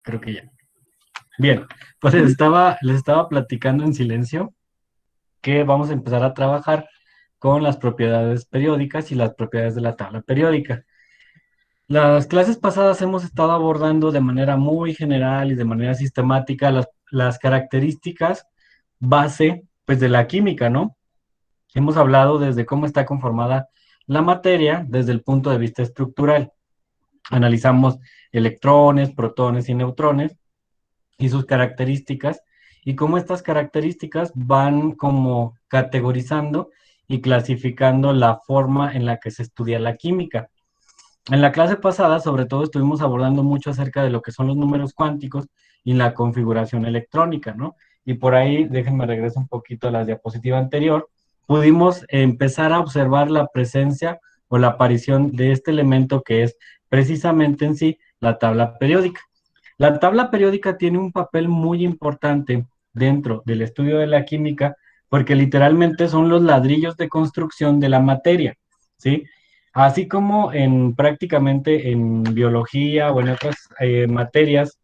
Creo que ya. Bien, pues les estaba platicando en silencio que vamos a empezar a trabajar con las propiedades periódicas y las propiedades de la tabla periódica. Las clases pasadas hemos estado abordando de manera muy general y de manera sistemática las características base, pues, de la química, ¿no? Hemos hablado desde cómo está conformada la materia desde el punto de vista estructural. Analizamos electrones, protones y neutrones y sus características y cómo estas características van como categorizando y clasificando la forma en la que se estudia la química. En la clase pasada, sobre todo, estuvimos abordando mucho acerca de lo que son los números cuánticos y la configuración electrónica, ¿no? Y por ahí, déjenme regresar un poquito a la diapositiva anterior, pudimos empezar a observar la presencia o la aparición de este elemento que es precisamente en sí la tabla periódica. La tabla periódica tiene un papel muy importante dentro del estudio de la química porque literalmente son los ladrillos de construcción de la materia, ¿sí? Así como en prácticamente en biología o en otras materias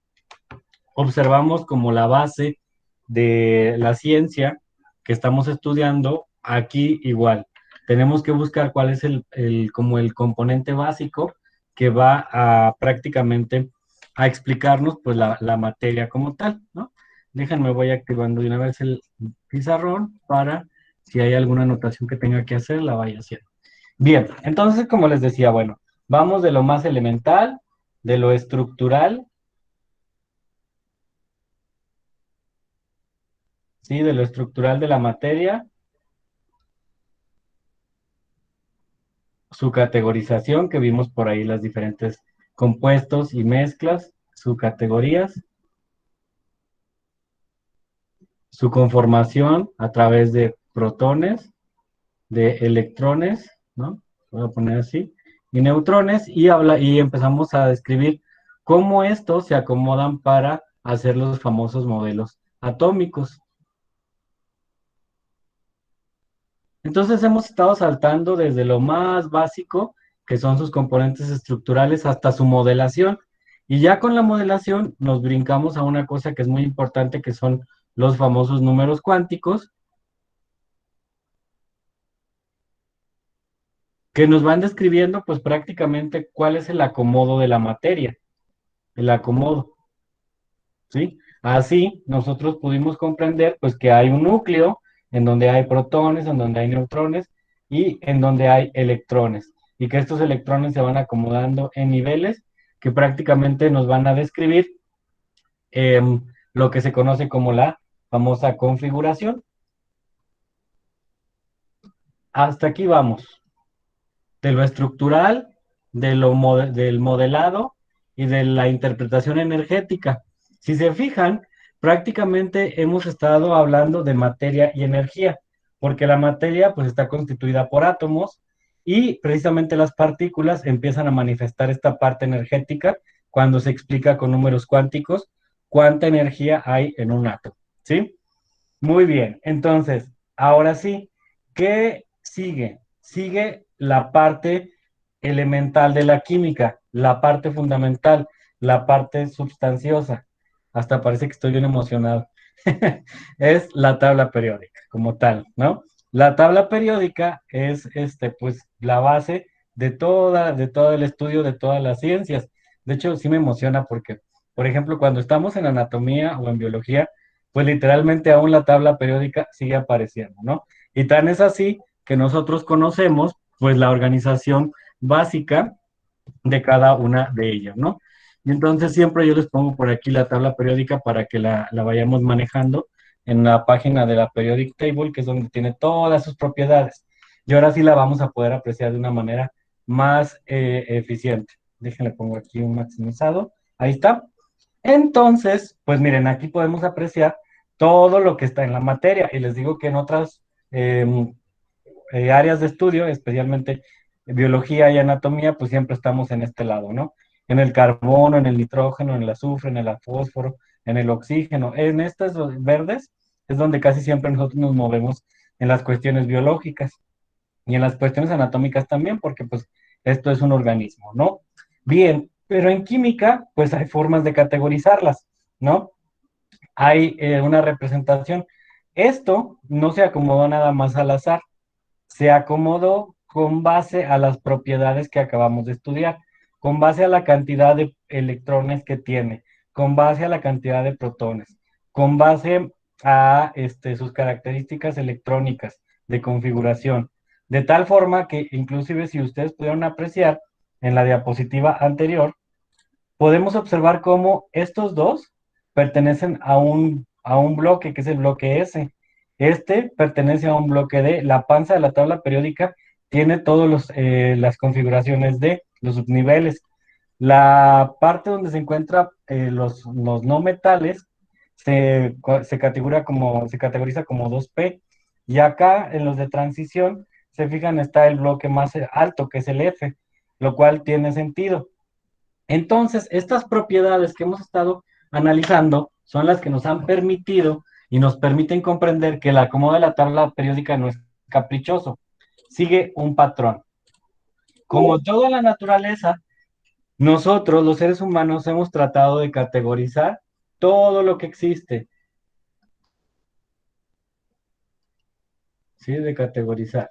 observamos como la base de la ciencia que estamos estudiando, aquí igual. Tenemos que buscar cuál es como el componente básico que va a prácticamente a explicarnos pues la materia como tal, ¿no? Déjenme, voy activando de una vez el pizarrón para si hay alguna anotación que tenga que hacer, la vaya haciendo. Bien, entonces como les decía, bueno, vamos de lo más elemental, de lo estructural, ¿sí? De lo estructural de la materia, su categorización, que vimos por ahí las diferentes compuestos y mezclas, sus categorías, su conformación a través de protones, de electrones, ¿no? Voy a poner así, y neutrones, y empezamos a describir cómo estos se acomodan para hacer los famosos modelos atómicos. Entonces hemos estado saltando desde lo más básico, que son sus componentes estructurales, hasta su modelación. Y ya con la modelación nos brincamos a una cosa que es muy importante, que son los famosos números cuánticos, que nos van describiendo pues prácticamente cuál es el acomodo de la materia, el acomodo, ¿sí? Así nosotros pudimos comprender pues que hay un núcleo en donde hay protones, en donde hay neutrones y en donde hay electrones, y que estos electrones se van acomodando en niveles que prácticamente nos van a describir lo que se conoce como la famosa configuración. Hasta aquí vamos, de lo estructural, del modelado y de la interpretación energética. Si se fijan, prácticamente hemos estado hablando de materia y energía, porque la materia pues está constituida por átomos y precisamente las partículas empiezan a manifestar esta parte energética cuando se explica con números cuánticos cuánta energía hay en un átomo, ¿sí? Muy bien, entonces, ahora sí, ¿qué sigue? Sigue la parte elemental de la química, la parte fundamental, la parte sustanciosa. Hasta parece que estoy bien emocionado. Es la tabla periódica como tal, ¿no? La tabla periódica es pues la base de todo el estudio de todas las ciencias. De hecho, sí me emociona porque, por ejemplo, cuando estamos en anatomía o en biología, pues literalmente aún la tabla periódica sigue apareciendo, ¿no? Y tan es así que nosotros conocemos pues la organización básica de cada una de ellas, ¿no? Y entonces siempre yo les pongo por aquí la tabla periódica para que la vayamos manejando en la página de la Periodic Table, que es donde tiene todas sus propiedades. Y ahora sí la vamos a poder apreciar de una manera más eficiente. Déjenle pongo aquí un maximizado. Ahí está. Entonces, pues miren, aquí podemos apreciar todo lo que está en la materia. Y les digo que en otras áreas de estudio, especialmente biología y anatomía, pues siempre estamos en este lado, ¿no? En el carbono, en el nitrógeno, en el azufre, en el fósforo, en el oxígeno. En estas verdes es donde casi siempre nosotros nos movemos en las cuestiones biológicas y en las cuestiones anatómicas también, porque pues esto es un organismo, ¿no? Bien, Pero en química, pues hay formas de categorizarlas, ¿no? Hay una representación. Esto no se acomodó nada más al azar, se acomodó con base a las propiedades que acabamos de estudiar, con base a la cantidad de electrones que tiene, con base a la cantidad de protones, con base a sus características electrónicas de configuración, de tal forma que inclusive si ustedes pudieron apreciar en la diapositiva anterior, podemos observar cómo estos dos pertenecen a un bloque, que es el bloque S. Este pertenece a un bloque D. La panza de la tabla periódica tiene todas las configuraciones de los subniveles. La parte donde se encuentran los no metales se categoriza como 2P. Y acá en los de transición, se fijan, está el bloque más alto, que es el F, lo cual tiene sentido. Entonces, estas propiedades que hemos estado analizando son las que nos han permitido y nos permiten comprender que el acomodo de la tabla periódica no es caprichoso, sigue un patrón. Como toda la naturaleza, nosotros, los seres humanos, hemos tratado de categorizar todo lo que existe, ¿sí? De categorizar.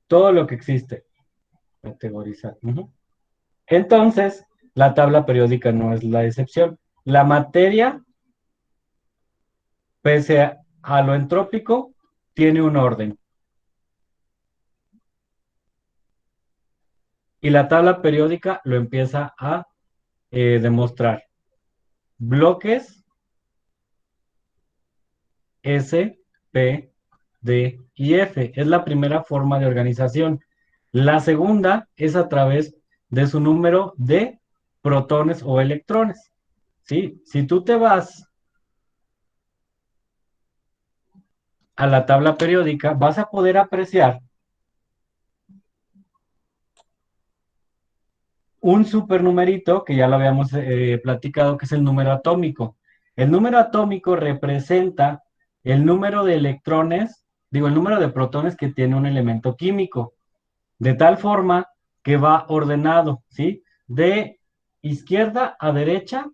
Todo lo que existe, categorizar. Entonces, la tabla periódica no es la excepción. La materia, pese a lo entrópico, tiene un orden. Y la tabla periódica lo empieza a demostrar. Bloques S, P, D y F. Es la primera forma de organización. La segunda es a través de su número de protones o electrones. ¿Sí? Si tú te vas a la tabla periódica, vas a poder apreciar un supernumerito que ya lo habíamos platicado, que es el número atómico. El número atómico representa el número de electrones, digo, el número de protones que tiene un elemento químico, de tal forma que va ordenado, ¿sí? De izquierda a derecha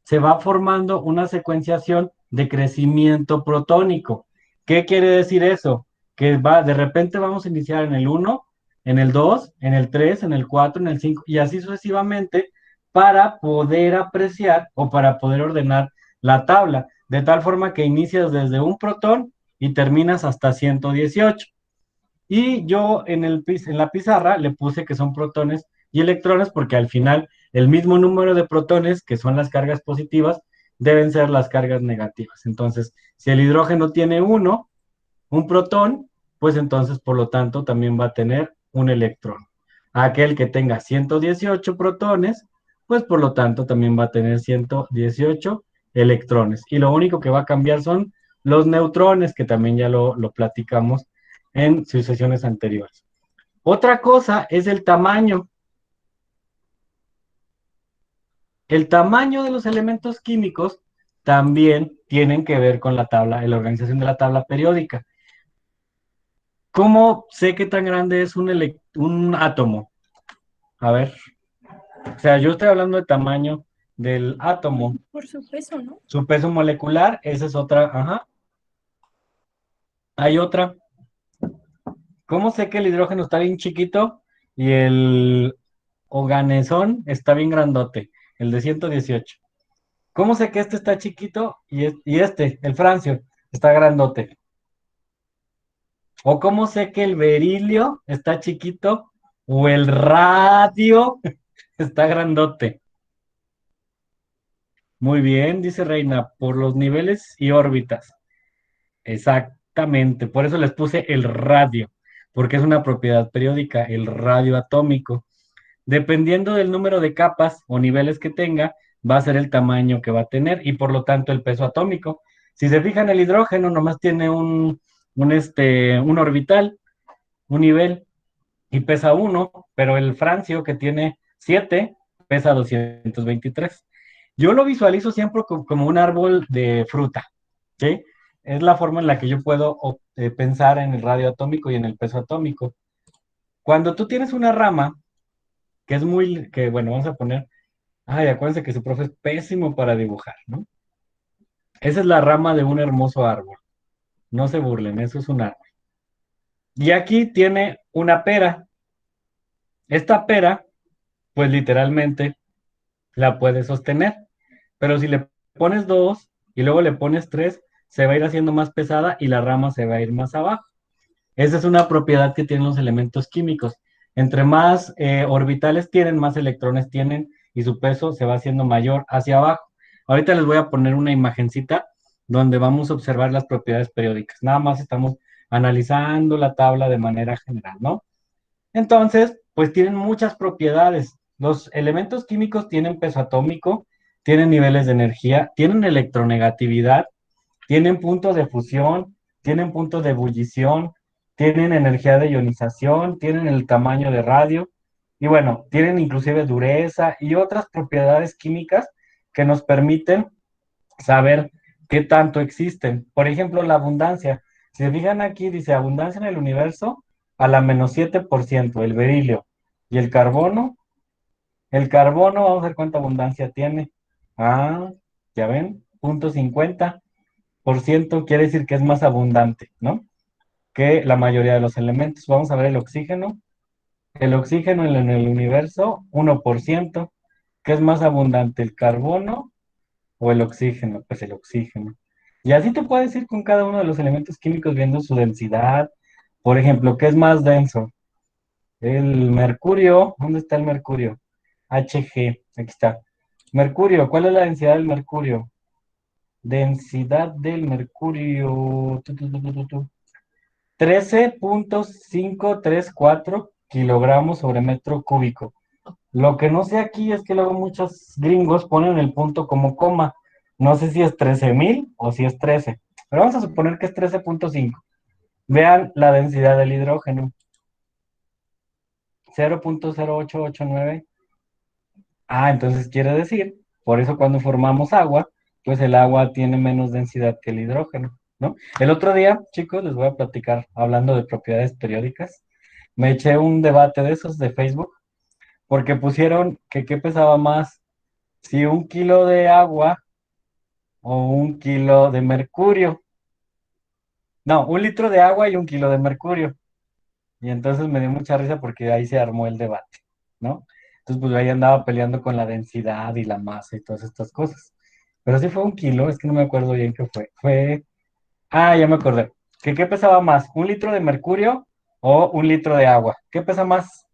se va formando una secuenciación de crecimiento protónico. ¿Qué quiere decir eso? Que de repente vamos a iniciar en el 1, en el 2, en el 3, en el 4, en el 5 y así sucesivamente para poder apreciar o para poder ordenar la tabla, de tal forma que inicias desde un protón y terminas hasta 118. Y yo en la pizarra le puse que son protones y electrones porque al final el mismo número de protones, que son las cargas positivas, deben ser las cargas negativas. Entonces, si el hidrógeno tiene un protón, pues entonces por lo tanto también va a tener un electrón. Aquel que tenga 118 protones, pues por lo tanto también va a tener 118 electrones. Y lo único que va a cambiar son los neutrones, que también ya lo platicamos en sus sesiones anteriores. Otra cosa es el tamaño. El tamaño de los elementos químicos también tienen que ver con la organización de la tabla periódica. ¿Cómo sé qué tan grande es un átomo? A ver, o sea, yo estoy hablando de tamaño del átomo. Por su peso, ¿no? Su peso molecular, esa es otra, ajá. Hay otra. ¿Cómo sé que el hidrógeno está bien chiquito y el oganesón está bien grandote? El de 118. ¿Cómo sé que este está chiquito y este, el francio, está grandote? ¿O cómo sé que el berilio está chiquito o el radio está grandote? Muy bien, dice Reina, por los niveles y órbitas. Exactamente, por eso les puse el radio, porque es una propiedad periódica, el radio atómico. Dependiendo del número de capas o niveles que tenga, va a ser el tamaño que va a tener y por lo tanto el peso atómico. Si se fijan, el hidrógeno nomás tiene un orbital, un nivel, y pesa 1, pero el francio, que tiene 7, pesa 223. Yo lo visualizo siempre como un árbol de fruta, ¿sí? Es la forma en la que yo puedo pensar en el radio atómico y en el peso atómico. Cuando tú tienes una rama, que bueno, vamos a poner, ay, acuérdense que su profe es pésimo para dibujar, ¿no? Esa es la rama de un hermoso árbol. No se burlen, eso es un árbol. Y aquí tiene una pera. Esta pera, pues literalmente la puedes sostener. Pero si le pones dos y luego le pones tres, se va a ir haciendo más pesada y la rama se va a ir más abajo. Esa es una propiedad que tienen los elementos químicos. Entre más orbitales tienen, más electrones tienen y su peso se va haciendo mayor hacia abajo. Ahorita les voy a poner una imagencita donde vamos a observar las propiedades periódicas. Nada más estamos analizando la tabla de manera general, ¿no? Entonces, pues tienen muchas propiedades. Los elementos químicos tienen peso atómico, tienen niveles de energía, tienen electronegatividad, tienen puntos de fusión, tienen puntos de ebullición, tienen energía de ionización, tienen el tamaño de radio y bueno, tienen inclusive dureza y otras propiedades químicas que nos permiten saber qué tanto existen. Por ejemplo, la abundancia. Si se fijan aquí, dice abundancia en el universo a la -7%, el berilio. Y el carbono, vamos a ver cuánta abundancia tiene. Ah, ya ven, 0,50% quiere decir que es más abundante, ¿no? Que la mayoría de los elementos. Vamos a ver el oxígeno. El oxígeno en el universo, 1%, que es más abundante, el carbono o el oxígeno, pues el oxígeno. Y así te puedes ir con cada uno de los elementos químicos viendo su densidad. Por ejemplo, ¿qué es más denso? El mercurio, ¿dónde está el mercurio? Hg, aquí está. Mercurio, ¿cuál es la densidad del mercurio? Densidad del mercurio. 13,534 kilogramos sobre metro cúbico. Lo que no sé aquí es que luego muchos gringos ponen el punto como coma. No sé si es 13,000 o si es 13, pero vamos a suponer que es 13,5. Vean la densidad del hidrógeno, 0,0889. Ah, entonces quiere decir, por eso cuando formamos agua, pues el agua tiene menos densidad que el hidrógeno, ¿no? El otro día, chicos, les voy a platicar, hablando de propiedades periódicas, me eché un debate de esos de Facebook, porque pusieron que qué pesaba más, si 1 kilo de agua o 1 kilo de mercurio. No, 1 litro de agua y 1 kilo de mercurio. Y entonces me dio mucha risa porque ahí se armó el debate, ¿no? Entonces, pues ahí andaba peleando con la densidad y la masa y todas estas cosas. Pero sí fue 1 kilo, es que no me acuerdo bien qué fue. Ya me acordé. ¿Que qué pesaba más? ¿1 litro de mercurio o 1 litro de agua? ¿Qué pesa más?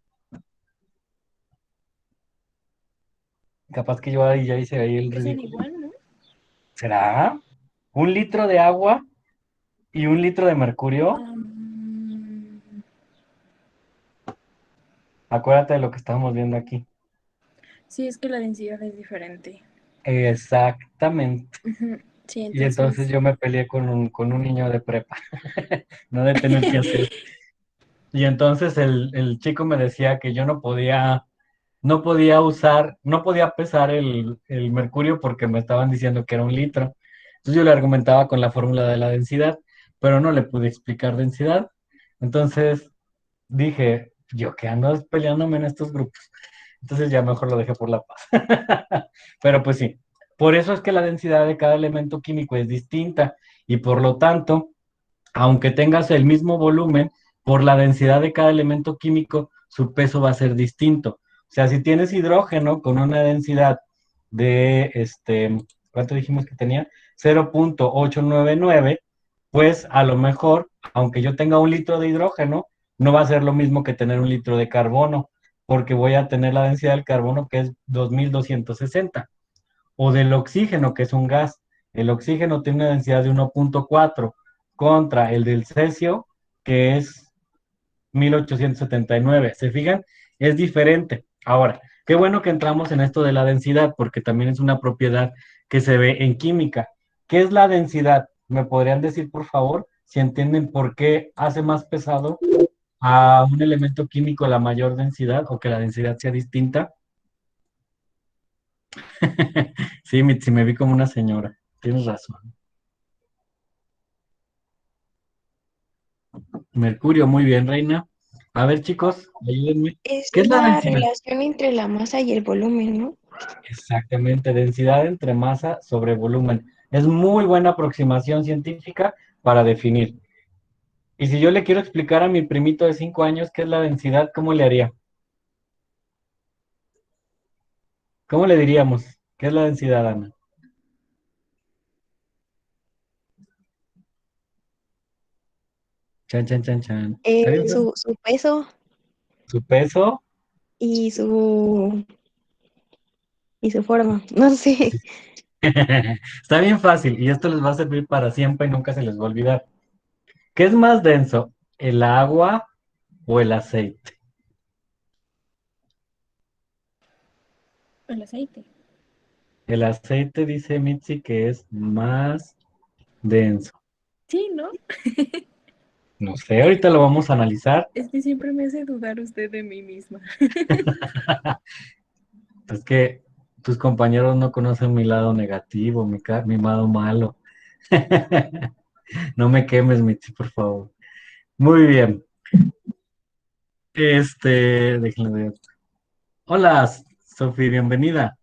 Capaz que yo ahí ya hice ahí el Pesan ridículo. igual, ¿no? ¿Será? ¿1 litro de agua y 1 litro de mercurio? Am, Acuérdate de lo que estábamos viendo aquí. sí, es que la densidad es diferente. Exactamente. Ujú, sí, Y entonces entonces, yo me peleé con un niño de prepa, no de tener que hacer. Y entonces el chico me decía que yo no podía usar, no podía pesar el mercurio porque me estaban diciendo que era 1 litro. Entonces yo le argumentaba con la fórmula de la densidad, pero no le pude explicar densidad. Entonces dije, yo qué ando peleándome en estos grupos. Entonces ya mejor lo dejé por la paz. Pero pues sí, por eso es que la densidad de cada elemento químico es distinta y por lo tanto, aunque tengas el mismo volumen, por la densidad de cada elemento químico, su peso va a ser distinto. O sea, si tienes hidrógeno con una densidad de, ¿cuánto dijimos que tenía? 0,899, pues a lo mejor, aunque yo tenga 1 litro de hidrógeno, no va a ser lo mismo que tener 1 litro de carbono, porque voy a tener la densidad del carbono que es 2260 o del oxígeno, que es un gas. El oxígeno tiene una densidad de 1,4 contra el del cesio, que es 1879. ¿Se fijan? Es diferente. Ahora, qué bueno que entramos en esto de la densidad, porque también es una propiedad que se ve en química. ¿Qué es la densidad? ¿Me podrían decir, por favor, si entienden por qué hace más pesado a un elemento químico la mayor densidad o que la densidad sea distinta? Sí, sí me vi como una señora. Tienes razón. Mercurio, muy bien, reina. A ver, chicos, ayúdenme. Es ¿Qué es la la densidad? relación entre la masa y el volumen, ¿no? Exactamente, densidad entre masa sobre volumen. Es muy buena aproximación científica para definir. Y si yo le quiero explicar a mi primito de 5 años qué es la densidad, ¿cómo le haría? ¿Cómo le diríamos? ¿Qué es la densidad, Ana? Chan, chan, chan, chan. ¿Alguien sabe? Su peso ¿Su peso? y su forma, no sé. Está bien fácil y esto les va a servir para siempre y nunca se les va a olvidar. ¿Qué es más denso, el agua o el aceite? El aceite. El aceite dice Mitzi que es más denso. Sí, ¿no? No sé, ahorita lo vamos a analizar. Es que siempre me hace dudar usted de mí misma. Es que tus compañeros no conocen mi lado negativo, mi lado malo. No me quemes, Mitzi, por favor. Muy bien. Déjenle ver. Hola, Sofi, bienvenida.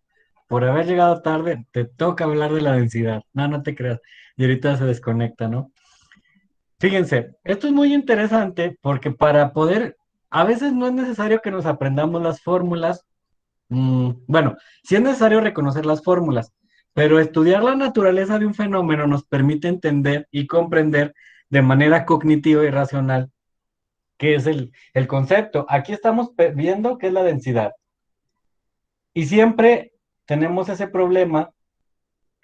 Por haber llegado tarde, te toca hablar de la densidad. No, no te creas. Y ahorita se desconecta, ¿no? Fíjense, esto es muy interesante porque para poder, a veces no es necesario que nos aprendamos las fórmulas. Bueno, sí es necesario reconocer las fórmulas, pero estudiar la naturaleza de un fenómeno nos permite entender y comprender de manera cognitiva y racional qué es el concepto. Aquí estamos viendo qué es la densidad. Y siempre tenemos ese problema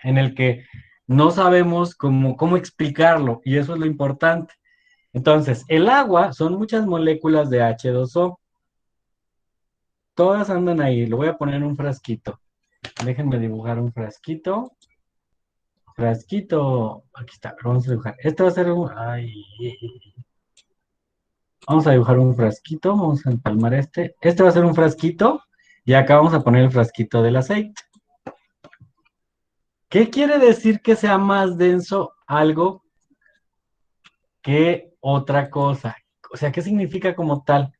en el que no sabemos cómo explicarlo, y eso es lo importante. Entonces, el agua son muchas moléculas de H2O. Todas andan ahí. Lo voy a poner en un frasquito. Déjenme dibujar un frasquito. Frasquito. Aquí está. Lo vamos a dibujar. Este va a ser un. Ay. Vamos a dibujar un frasquito. Vamos a empalmar este. Este va a ser un frasquito. Y acá vamos a poner el frasquito del aceite. ¿Qué quiere decir que sea más denso algo que otra cosa? O sea, ¿qué significa como tal?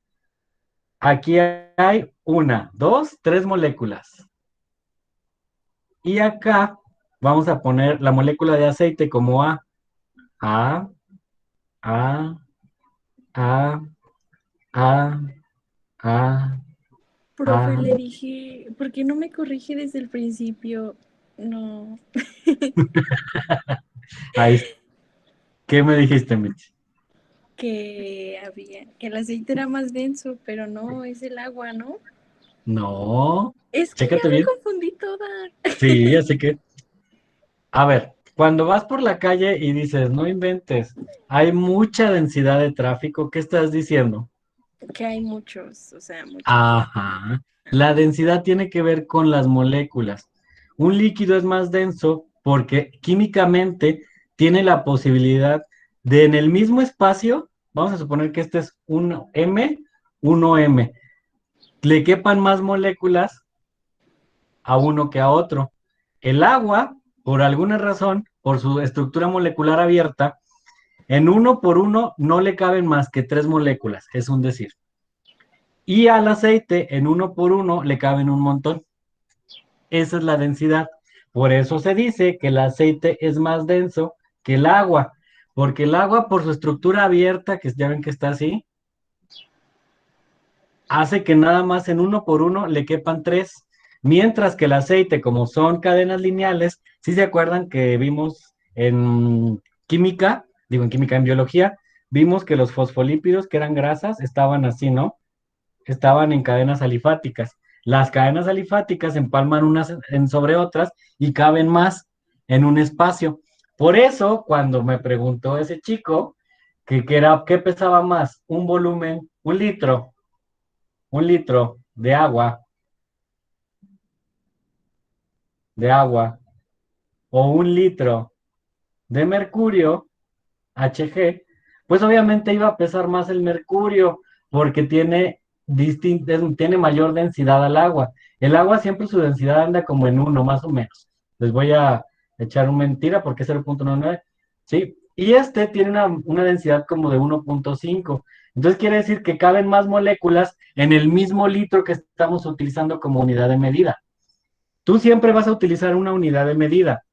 Aquí hay una, dos, tres moléculas. Y acá vamos a poner la molécula de aceite como A. A, A, A, A, A, Profe, A. le dije, ¿por qué no me corrige desde el principio? No, Ahí. ¿Qué me dijiste, Mitch? que el aceite era más denso, pero no, es el agua, ¿no? No. Es que ya Chécate me bien. confundí toda. Sí, así que. A ver, cuando vas por la calle y dices, no inventes, hay mucha densidad de tráfico, ¿qué estás diciendo? Que hay muchos, o sea, mucha gente. Ajá. La densidad tiene que ver con las moléculas. Un líquido es más denso porque químicamente tiene la posibilidad de en el mismo espacio, vamos a suponer que este es un M, 1M, le quepan más moléculas a uno que a otro. El agua, por alguna razón, por su estructura molecular abierta, en uno por uno no le caben más que tres moléculas, es un decir. Y al aceite, en uno por uno, le caben un montón. Esa es la densidad. Por eso se dice que el aceite es más denso que el agua, porque el agua, por su estructura abierta, que ya ven que está así, hace que nada más en uno por uno le quepan tres, mientras que el aceite, como son cadenas lineales, si se acuerdan que vimos en química, digo en química, en biología, vimos que los fosfolípidos, que eran grasas, estaban así, ¿no? Estaban en cadenas alifáticas. Las cadenas alifáticas empalman unas sobre otras y caben más en un espacio. Por eso, cuando me preguntó ese chico qué pesaba más, un volumen, un litro de agua o un litro de mercurio, Hg, pues obviamente iba a pesar más el mercurio porque tiene mayor densidad al agua. El agua siempre su densidad anda como en uno, más o menos. Les voy a echar una mentira porque es 0.99, ¿sí? Y este tiene una densidad como de 1.5. Entonces quiere decir que caben más moléculas en el mismo litro que estamos utilizando como unidad de medida. Tú siempre vas a utilizar una unidad de medida.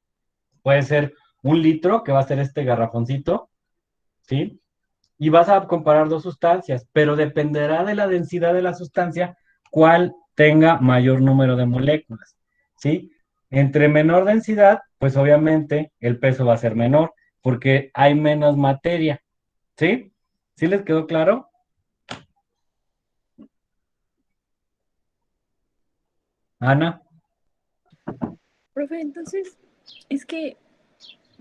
Puede ser un litro, que va a ser este garrafoncito, ¿sí? Y vas a comparar dos sustancias, pero dependerá de la densidad de la sustancia cuál tenga mayor número de moléculas, ¿sí? Entre menor densidad, pues obviamente el peso va a ser menor, porque hay menos materia, ¿sí? ¿Sí les quedó claro? Ana. Profe, entonces, es que,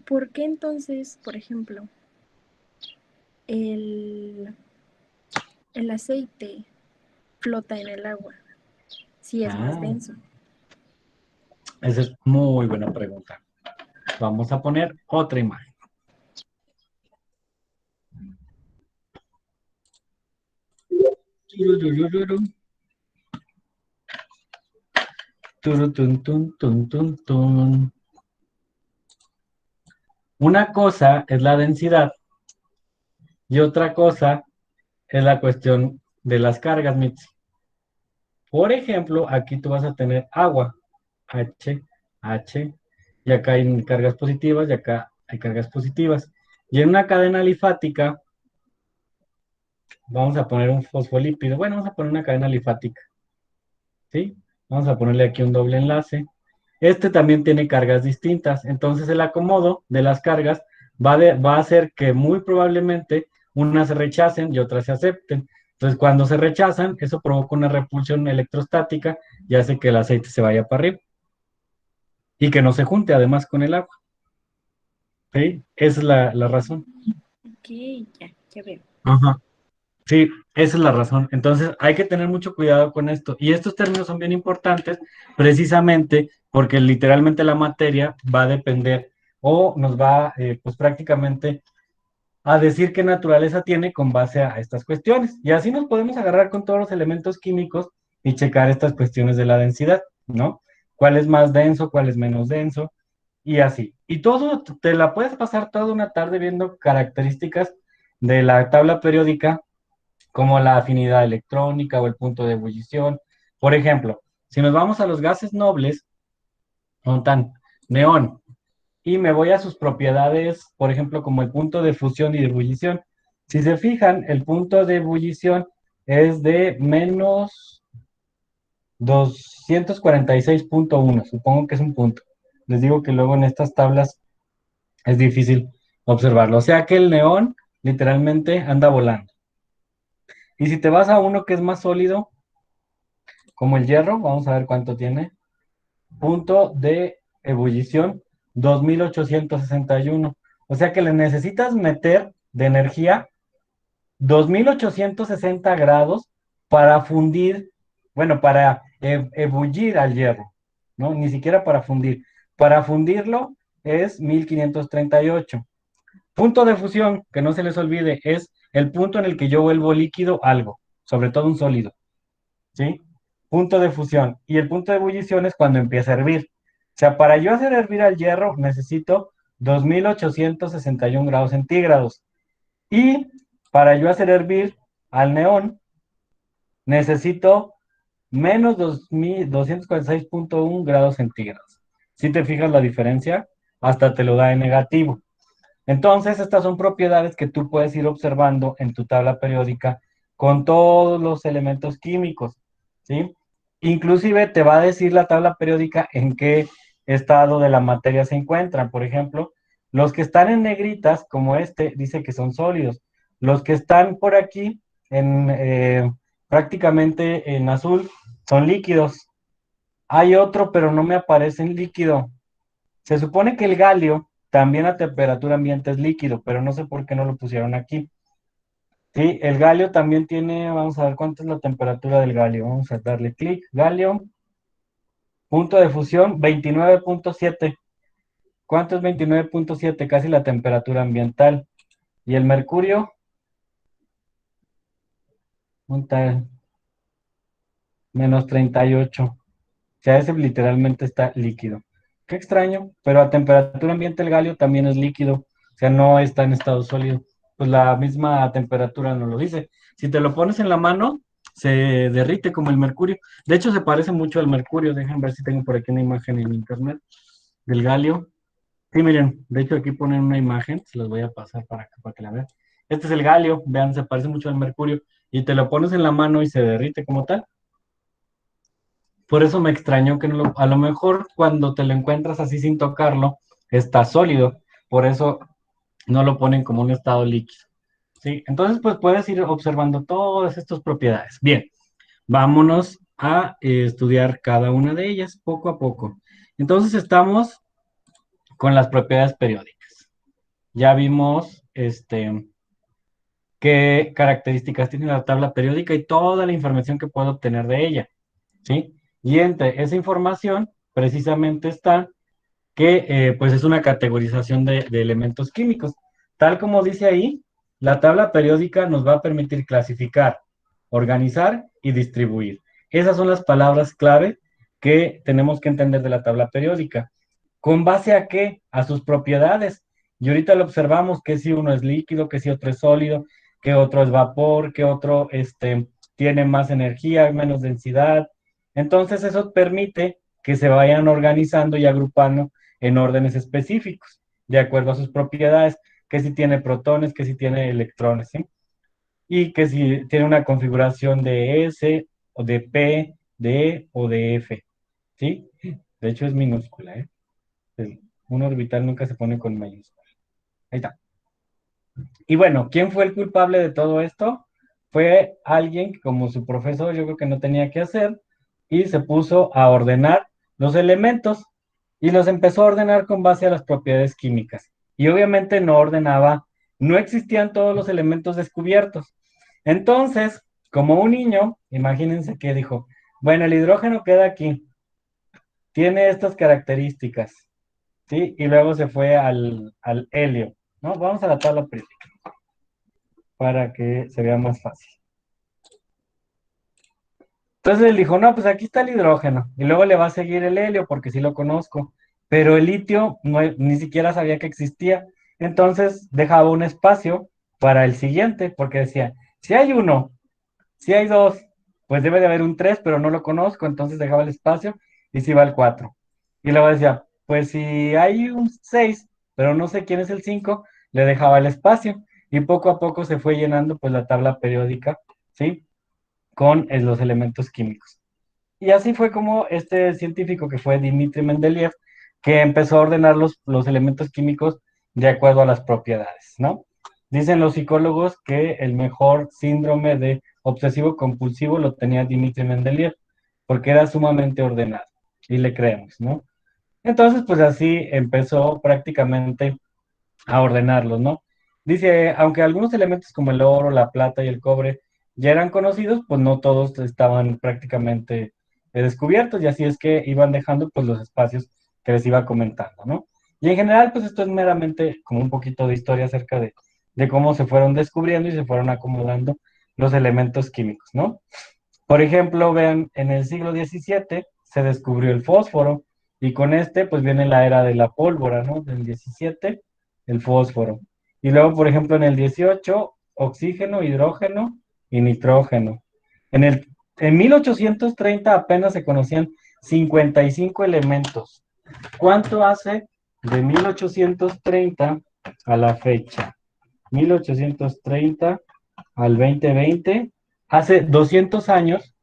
¿por qué entonces, por ejemplo, el, el aceite flota en el agua si es más Ah, denso? esa es muy buena pregunta. Vamos a poner otra imagen. Tururururu, turutun, tun, tun, tun, tun. Una cosa es la densidad y otra cosa es la cuestión de las cargas, Mitzi. Por ejemplo, aquí tú vas a tener agua, H, H, y acá hay cargas positivas y acá hay cargas positivas. Y en una cadena alifática, vamos a poner un fosfolípido. Bueno, vamos a poner una cadena alifática, ¿sí? Vamos a ponerle aquí un doble enlace. Este también tiene cargas distintas, entonces el acomodo de las cargas va a hacer que muy probablemente unas se rechacen y otras se acepten. Entonces, cuando se rechazan, eso provoca una repulsión electrostática y hace que el aceite se vaya para arriba y que no se junte además con el agua. ¿Sí? Esa es la razón. Ok, ya veo. Ajá. Sí, esa es la razón. Entonces, hay que tener mucho cuidado con esto. Y estos términos son bien importantes precisamente porque literalmente la materia va a depender o nos va, pues prácticamente a decir qué naturaleza tiene con base a estas cuestiones. Y así nos podemos agarrar con todos los elementos químicos y checar estas cuestiones de la densidad, ¿no? ¿Cuál es más denso, cuál es menos denso? Y así. Y todo, te la puedes pasar toda una tarde viendo características de la tabla periódica como la afinidad electrónica o el punto de ebullición. Por ejemplo, si nos vamos a los gases nobles, tan neón, y me voy a sus propiedades, por ejemplo, como el punto de fusión y de ebullición. Si se fijan, el punto de ebullición es de menos 246,1. Supongo que es un punto. Les digo que luego en estas tablas es difícil observarlo. O sea que el neón literalmente anda volando. Y si te vas a uno que es más sólido, como el hierro, vamos a ver cuánto tiene. Punto de ebullición 2861. O sea que le necesitas meter de energía 2860 grados para fundir, bueno, para ebullir al hierro, ¿no? Ni siquiera para fundir. Para fundirlo es 1538. Punto de fusión, que no se les olvide, es el punto en el que yo vuelvo líquido algo, sobre todo un sólido. ¿Sí? Punto de fusión. Y el punto de ebullición es cuando empieza a hervir. O sea, para yo hacer hervir al hierro necesito 2861 grados centígrados. Y para yo hacer hervir al neón necesito menos 2246,1 grados centígrados. Si te fijas la diferencia, hasta te lo da en negativo. Entonces, estas son propiedades que tú puedes ir observando en tu tabla periódica con todos los elementos químicos, ¿sí? Inclusive te va a decir la tabla periódica en qué estado de la materia se encuentran. Por ejemplo, los que están en negritas, como este, dice que son sólidos. Los que están por aquí, prácticamente en azul, son líquidos. Hay otro, pero no me aparece en líquido. Se supone que el galio también a temperatura ambiente es líquido, pero no sé por qué no lo pusieron aquí. Sí, el galio también tiene, vamos a ver cuánto es la temperatura del galio. Vamos a darle clic. Galio, punto de fusión 29,7. ¿Cuánto es 29,7? Casi la temperatura ambiental. Y el mercurio, punta menos 38. O sea, ese literalmente está líquido. Qué extraño, pero a temperatura ambiente el galio también es líquido, o sea, no está en estado sólido. Pues la misma temperatura nos lo dice. Si te lo pones en la mano, se derrite como el mercurio. De hecho, se parece mucho al mercurio. Dejen ver si tengo por aquí una imagen en internet del galio. Sí, miren, de hecho aquí ponen una imagen, se las voy a pasar para que la vean. Este es el galio, vean, se parece mucho al mercurio. Y te lo pones en la mano y se derrite como tal. Por eso me extrañó que no a lo mejor cuando te lo encuentras así sin tocarlo, está sólido. Por eso no lo ponen como un estado líquido. ¿Sí? Entonces, pues puedes ir observando todas estas propiedades. Bien, vámonos a estudiar cada una de ellas poco a poco. Entonces, estamos con las propiedades periódicas. Ya vimos qué características tiene la tabla periódica y toda la información que puedo obtener de ella. ¿Sí? Y entre esa información, precisamente está que pues es una categorización de elementos químicos. Tal como dice ahí, la tabla periódica nos va a permitir clasificar, organizar y distribuir. Esas son las palabras clave que tenemos que entender de la tabla periódica. ¿Con base a qué? A sus propiedades. Y ahorita lo observamos que si uno es líquido, que si otro es sólido, que otro es vapor, que otro tiene más energía, menos densidad. Entonces eso permite que se vayan organizando y agrupando en órdenes específicos, de acuerdo a sus propiedades, que si tiene protones, que si tiene electrones, ¿sí? Y que si tiene una configuración de S, o de P, de E o de F, ¿sí? De hecho es minúscula, ¿eh? Un orbital nunca se pone con mayúscula. Ahí está. Y bueno, ¿quién fue el culpable de todo esto? Fue alguien que como su profesor yo creo que no tenía que hacer y se puso a ordenar los elementos y los empezó a ordenar con base a las propiedades químicas. Y obviamente no ordenaba, no existían todos los elementos descubiertos. Entonces, como un niño, imagínense que dijo, bueno, el hidrógeno queda aquí, tiene estas características, ¿sí? Y luego se fue al helio, ¿no? Vamos a la tabla periódica para que se vea más fácil. Entonces él dijo, no, pues aquí está el hidrógeno, y luego le va a seguir el helio, porque sí lo conozco, pero el litio ni siquiera sabía que existía, entonces dejaba un espacio para el siguiente, porque decía, si hay uno, si hay dos, pues debe de haber un tres, pero no lo conozco, entonces dejaba el espacio y se iba al cuatro. Y luego decía, pues si hay un seis, pero no sé quién es el cinco, le dejaba el espacio, y poco a poco se fue llenando pues la tabla periódica, ¿sí? Con los elementos químicos. Y así fue como este científico que fue Dmitri Mendeleev, que empezó a ordenar los elementos químicos de acuerdo a las propiedades, ¿no? Dicen los psicólogos que el mejor síndrome de obsesivo compulsivo lo tenía Dmitri Mendeleev, porque era sumamente ordenado, y le creemos, ¿no? Entonces, pues así empezó prácticamente a ordenarlos, ¿no? Dice, aunque algunos elementos como el oro, la plata y el cobre ya eran conocidos, pues no todos estaban prácticamente descubiertos, y así es que iban dejando pues los espacios que les iba comentando, ¿no? Y en general, pues esto es meramente como un poquito de historia acerca de cómo se fueron descubriendo y se fueron acomodando los elementos químicos, ¿no? Por ejemplo, vean, en el siglo XVII se descubrió el fósforo, y con este pues viene la era de la pólvora, ¿no? Del 17 el fósforo. Y luego, por ejemplo, en el 18 oxígeno, hidrógeno y nitrógeno. En 1830 apenas se conocían 55 elementos. ¿Cuánto hace de 1830 a la fecha? 1830 al 2020, hace 200 años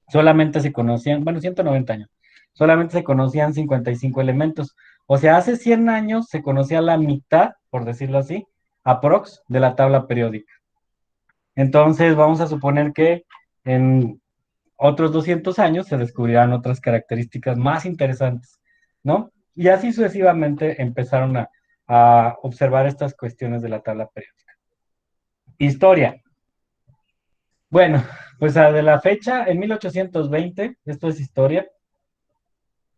solamente se conocían, bueno, 190 años, solamente se conocían 55 elementos. O sea, hace 100 años se conocía la mitad, por decirlo así, aprox, de la tabla periódica. Entonces, vamos a suponer que en otros 200 años se descubrirán otras características más interesantes, ¿no? Y así sucesivamente empezaron a observar estas cuestiones de la tabla periódica. Historia. Bueno, pues de la fecha, en 1820, esto es historia,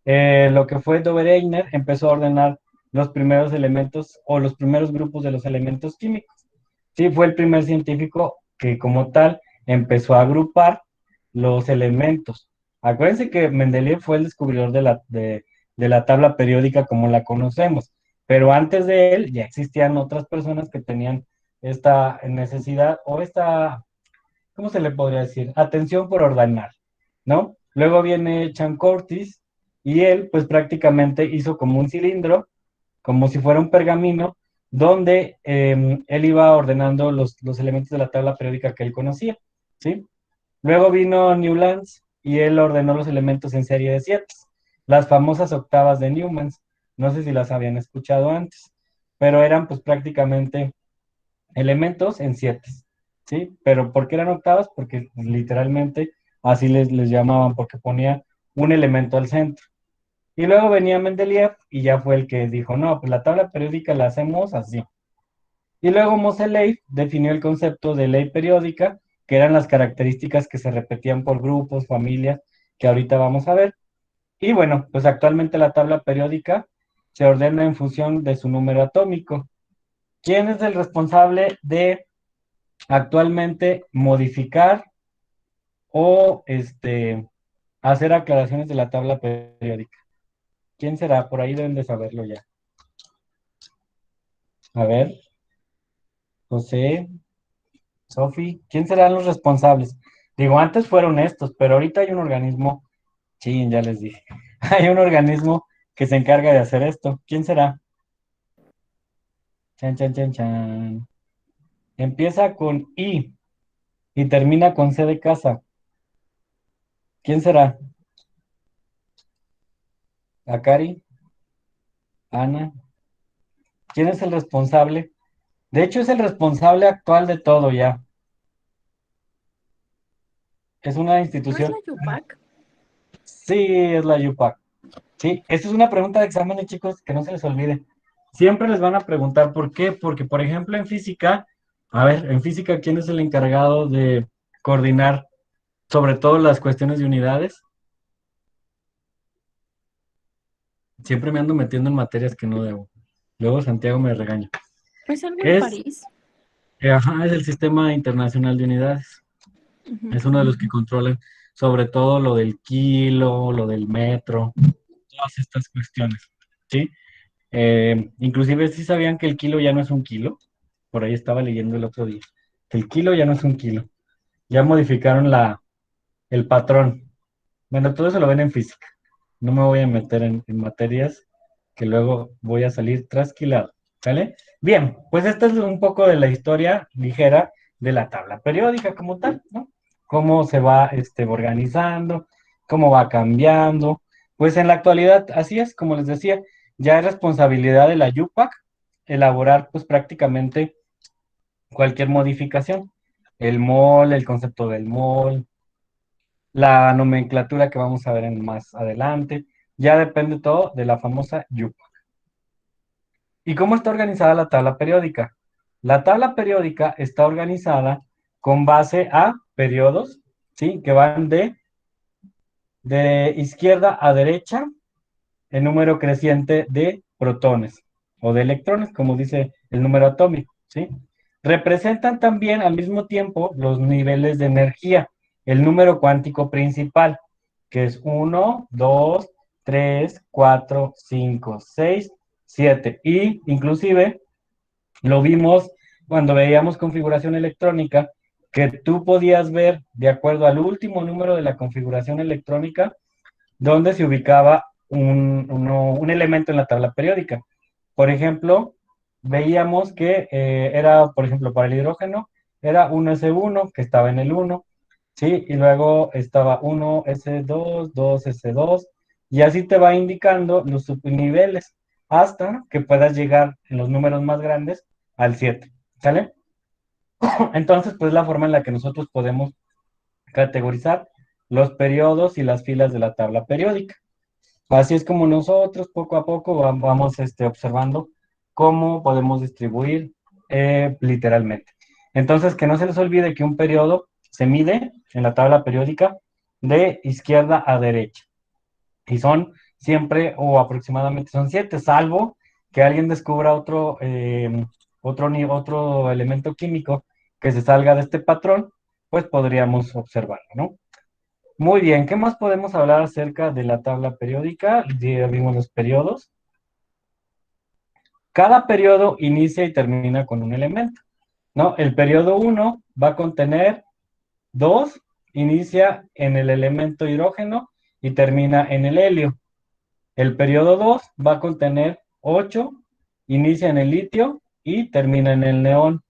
lo que fue Dobereiner empezó a ordenar los primeros elementos o los primeros grupos de los elementos químicos. Sí, fue el primer científico que como tal empezó a agrupar los elementos. Acuérdense que Mendeleev fue el descubridor de la tabla periódica como la conocemos, pero antes de él ya existían otras personas que tenían esta necesidad o ¿cómo se le podría decir? Atención por ordenar, ¿no? Luego viene Chan Curtis y él pues prácticamente hizo como un cilindro, como si fuera un pergamino, donde él iba ordenando los elementos de la tabla periódica que él conocía, ¿sí? Luego vino Newlands y él ordenó los elementos en serie de siete, las famosas octavas de Newman. No sé si las habían escuchado antes, pero eran pues prácticamente elementos en siete, ¿sí? Pero ¿por qué eran octavas? Porque pues, literalmente así les llamaban, porque ponía un elemento al centro. Y luego venía Mendeleev y ya fue el que dijo, no, pues la tabla periódica la hacemos así. Y luego Moseley definió el concepto de ley periódica, que eran las características que se repetían por grupos, familias, que ahorita vamos a ver. Y bueno, pues actualmente la tabla periódica se ordena en función de su número atómico. ¿Quién es el responsable de actualmente modificar o hacer aclaraciones de la tabla periódica? ¿Quién será? Por ahí deben de saberlo ya. A ver, José, Sofi, ¿quién serán los responsables? Digo, antes fueron estos, pero ahorita hay un organismo, sí, ya les dije, hay un organismo que se encarga de hacer esto. ¿Quién será? Chan, chan, chan, chan. Empieza con I y termina con C de casa. ¿Quién será? ¿Akari? ¿Ana? ¿Quién es el responsable? De hecho, es el responsable actual de todo ya. Es una ¿No es institución. la Yupac? Sí, es la UPAC. Sí, esta es una pregunta de exámenes, chicos, que no se les olvide. Siempre les van a preguntar por qué, porque por ejemplo en física, a ver, en física, ¿quién es el encargado de coordinar sobre todo las cuestiones de unidades? Siempre me ando metiendo en materias que no debo. Luego Santiago me regaña. ¿Es algo en Es, París? ajá, es el Sistema Internacional de Unidades. Ujú. Es uno de los que controlan sobre todo lo del kilo, lo del metro, todas estas cuestiones, ¿sí? Inclusive sí sabían que el kilo ya no es un kilo. Por ahí estaba leyendo el otro día. Que el kilo ya no es un kilo. Ya modificaron el patrón. Bueno, todo eso lo ven en física. No me voy a meter en materias que luego voy a salir trasquilado. ¿Sale? Bien, pues esta es un poco de la historia ligera de la tabla periódica como tal, ¿no? Cómo se va organizando, cómo va cambiando. Pues en la actualidad, así es, como les decía, ya es responsabilidad de la UPAC elaborar pues prácticamente cualquier modificación. El mol, el concepto del mol, la nomenclatura que vamos a ver en más adelante, ya depende todo de la famosa UPAC. ¿Y cómo está organizada la tabla periódica? La tabla periódica está organizada con base a periodos, ¿sí? Que van de izquierda a derecha en número creciente de protones o de electrones, como dice el número atómico, ¿sí? Representan también al mismo tiempo los niveles de energía, el número cuántico principal, que es 1, 2, 3, 4, 5, 6, 7. Y inclusive lo vimos cuando veíamos configuración electrónica, que tú podías ver, de acuerdo al último número de la configuración electrónica, dónde se ubicaba un elemento en la tabla periódica. Por ejemplo, veíamos que era, por ejemplo, para el hidrógeno, era 1s1 que estaba en el 1, ¿sí? Y luego estaba 1s2, 2s2, y así te va indicando los subniveles hasta que puedas llegar en los números más grandes al 7, ¿sale? Entonces, pues la forma en la que nosotros podemos categorizar los periodos y las filas de la tabla periódica. Así es como nosotros poco a poco vamos observando cómo podemos distribuir literalmente. Entonces, que no se les olvide que un periodo se mide en la tabla periódica de izquierda a derecha. Y son siempre o aproximadamente son 7, salvo que alguien descubra otro elemento químico que se salga de este patrón, pues podríamos observarlo, ¿no? Muy bien, ¿qué más podemos hablar acerca de la tabla periódica? Ya vimos los periodos. Cada periodo inicia y termina con un elemento, ¿no? El periodo 1 va a contener 2 inicia en el elemento hidrógeno y termina en el helio. El periodo 2 va a contener 8, inicia en el litio y termina en el neón.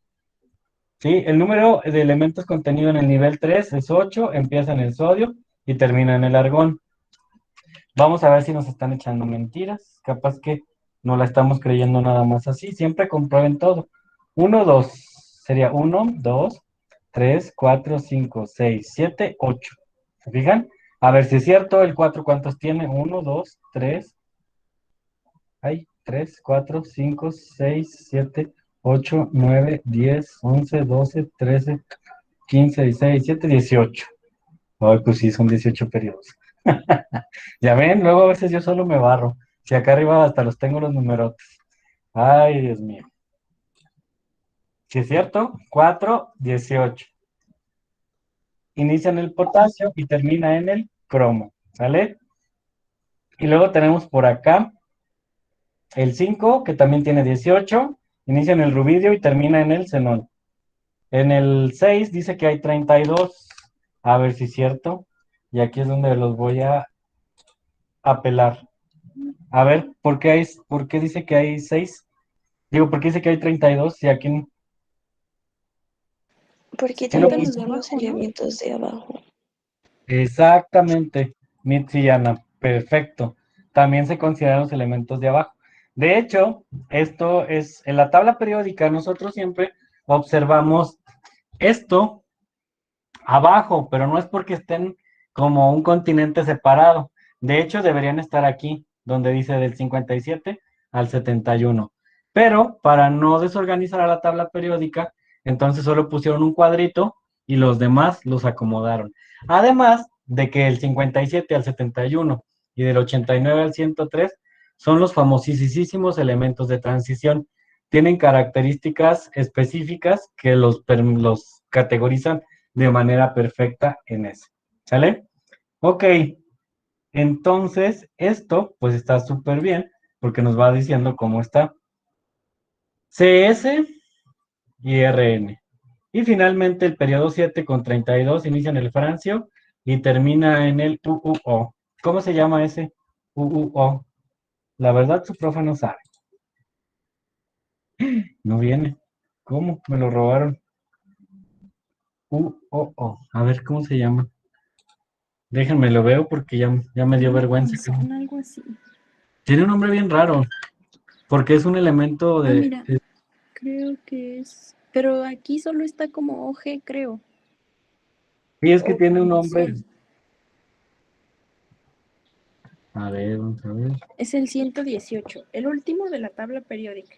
¿Sí? El número de elementos contenido en el nivel 3 es 8, empieza en el sodio y termina en el argón. Vamos a ver si nos están echando mentiras. Capaz que no la estamos creyendo nada más así. Siempre comprueben todo. 1, 2. Sería 1, 2, 3, 4, 5, 6, 7, 8. ¿Se fijan? A ver si es cierto. El 4, ¿cuántos tiene? 1, 2, 3. Hay 3, 4, 5, 6, 7, 8, 9, 10, 11, 12, 13, 15, 16, 17, 18. Ay, pues sí, son 18 periodos. Ya ven, luego a veces yo solo me barro. Si acá arriba hasta los tengo los numerotes. Ay, Dios mío. Si es cierto, 4, 18. Inicia en el potasio y termina en el cromo. ¿Sale? Y luego tenemos por acá el 5, que también tiene 18. Inicia en el rubidio y termina en el xenón. En el 6 dice que hay 32. A ver si es cierto. Y aquí es donde los voy a apelar. A ver, ¿por qué dice que hay 6? Digo, ¿por qué dice que hay 32? Y aquí Porque sí lo Cuentan también los de puse. son los abajo, ¿no? elementos de abajo. Exactamente, Mitzi y Ana, perfecto. También se consideran los elementos de abajo. De hecho, esto es, en la tabla periódica nosotros siempre observamos esto abajo, pero no es porque estén como un continente separado. De hecho, deberían estar aquí, donde dice del 57 al 71. Pero para no desorganizar a la tabla periódica, entonces solo pusieron un cuadrito y los demás los acomodaron. Además de que el 57 al 71 y del 89 al 103 son los famosísimos elementos de transición. Tienen características específicas que los categorizan de manera perfecta en ese. ¿Sale? Ok, entonces esto pues está súper bien porque nos va diciendo cómo está CS y RN. Y finalmente el periodo 7 con 32 inicia en el francio y termina en el UUO. ¿Cómo se llama ese UUO? La verdad su profe no sabe. No viene. ¿Cómo? Me lo robaron. UOO. A ver, ¿cómo se llama? Déjenme lo veo porque ya me dio vergüenza. Son algo así. Tiene un nombre bien raro, porque es un elemento Ah, de... mira, creo que es. Pero aquí solo está como OG, creo. Sí, es que tiene un nombre... Oganesón. A ver, vamos a ver. Es el 118, el último de la tabla periódica.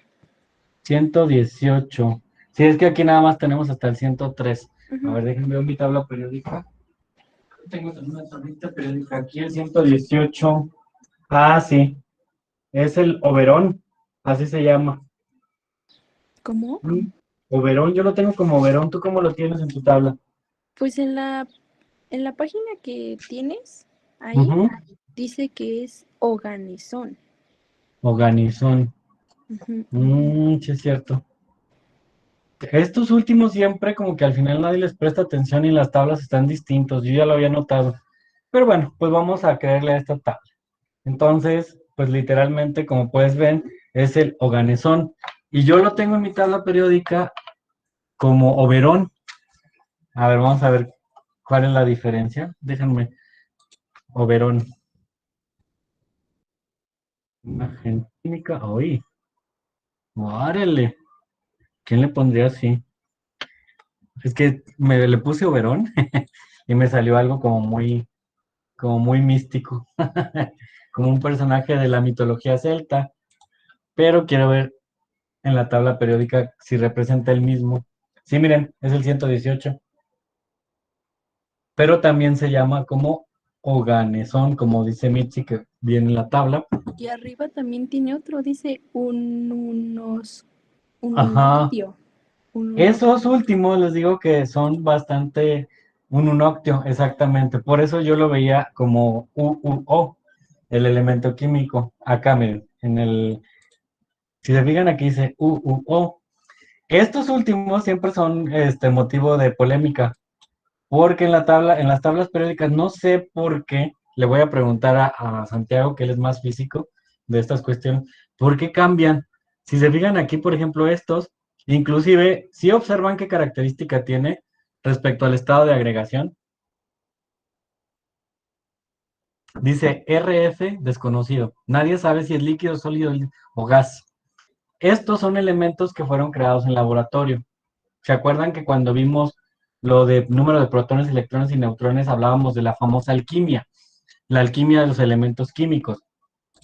118. Sí, es que aquí nada más tenemos hasta el 103. A Ujú. ver, déjenme ver mi tabla periódica. Tengo una tablita periódica aquí, el 118. Ah, sí, es el Oberón, así se llama. ¿Cómo? Oberón, yo lo tengo como Oberón. ¿Tú cómo lo tienes en tu tabla? Pues en la página que tienes ahí Ujú. dice que es Oganesón. Organizón. Ujú. Sí, es cierto. Estos últimos siempre como que al final nadie les presta atención y las tablas están distintos. Yo ya lo había notado. Pero bueno, pues vamos a creerle a esta tabla. Entonces, pues literalmente, como puedes ver, es el oganesón. Y yo lo tengo en mi tabla periódica como oberón. A ver, vamos a ver cuál es la diferencia. Déjenme, oberón. Imagen química. Oye, órale. ¿Quién le pondría así? Es que me le puse oberón y me salió algo como muy místico, como un personaje de la mitología celta, pero quiero ver en la tabla periódica si representa el mismo. Sí, miren, es el 118, pero también se llama como Oganesón, como dice Mitzi, que viene en la tabla. Y arriba también tiene otro, dice un Ajá, unoctio. Un esos unoctio. últimos les digo que son bastante un unoctio, exactamente. Por eso yo lo veía como UUO, el elemento químico. Acá, miren, si se fijan aquí dice UUO. Estos últimos siempre son motivo de polémica, porque en las tablas periódicas, no sé por qué, le voy a preguntar a Santiago, que él es más físico de estas cuestiones, ¿por qué cambian? Si se fijan aquí, por ejemplo, estos, inclusive, si observan qué característica tiene respecto al estado de agregación, dice RF desconocido. Nadie sabe si es líquido, sólido o gas. Estos son elementos que fueron creados en laboratorio. ¿Se acuerdan que cuando vimos lo de número de protones, electrones y neutrones, hablábamos de la famosa alquimia, la alquimia de los elementos químicos,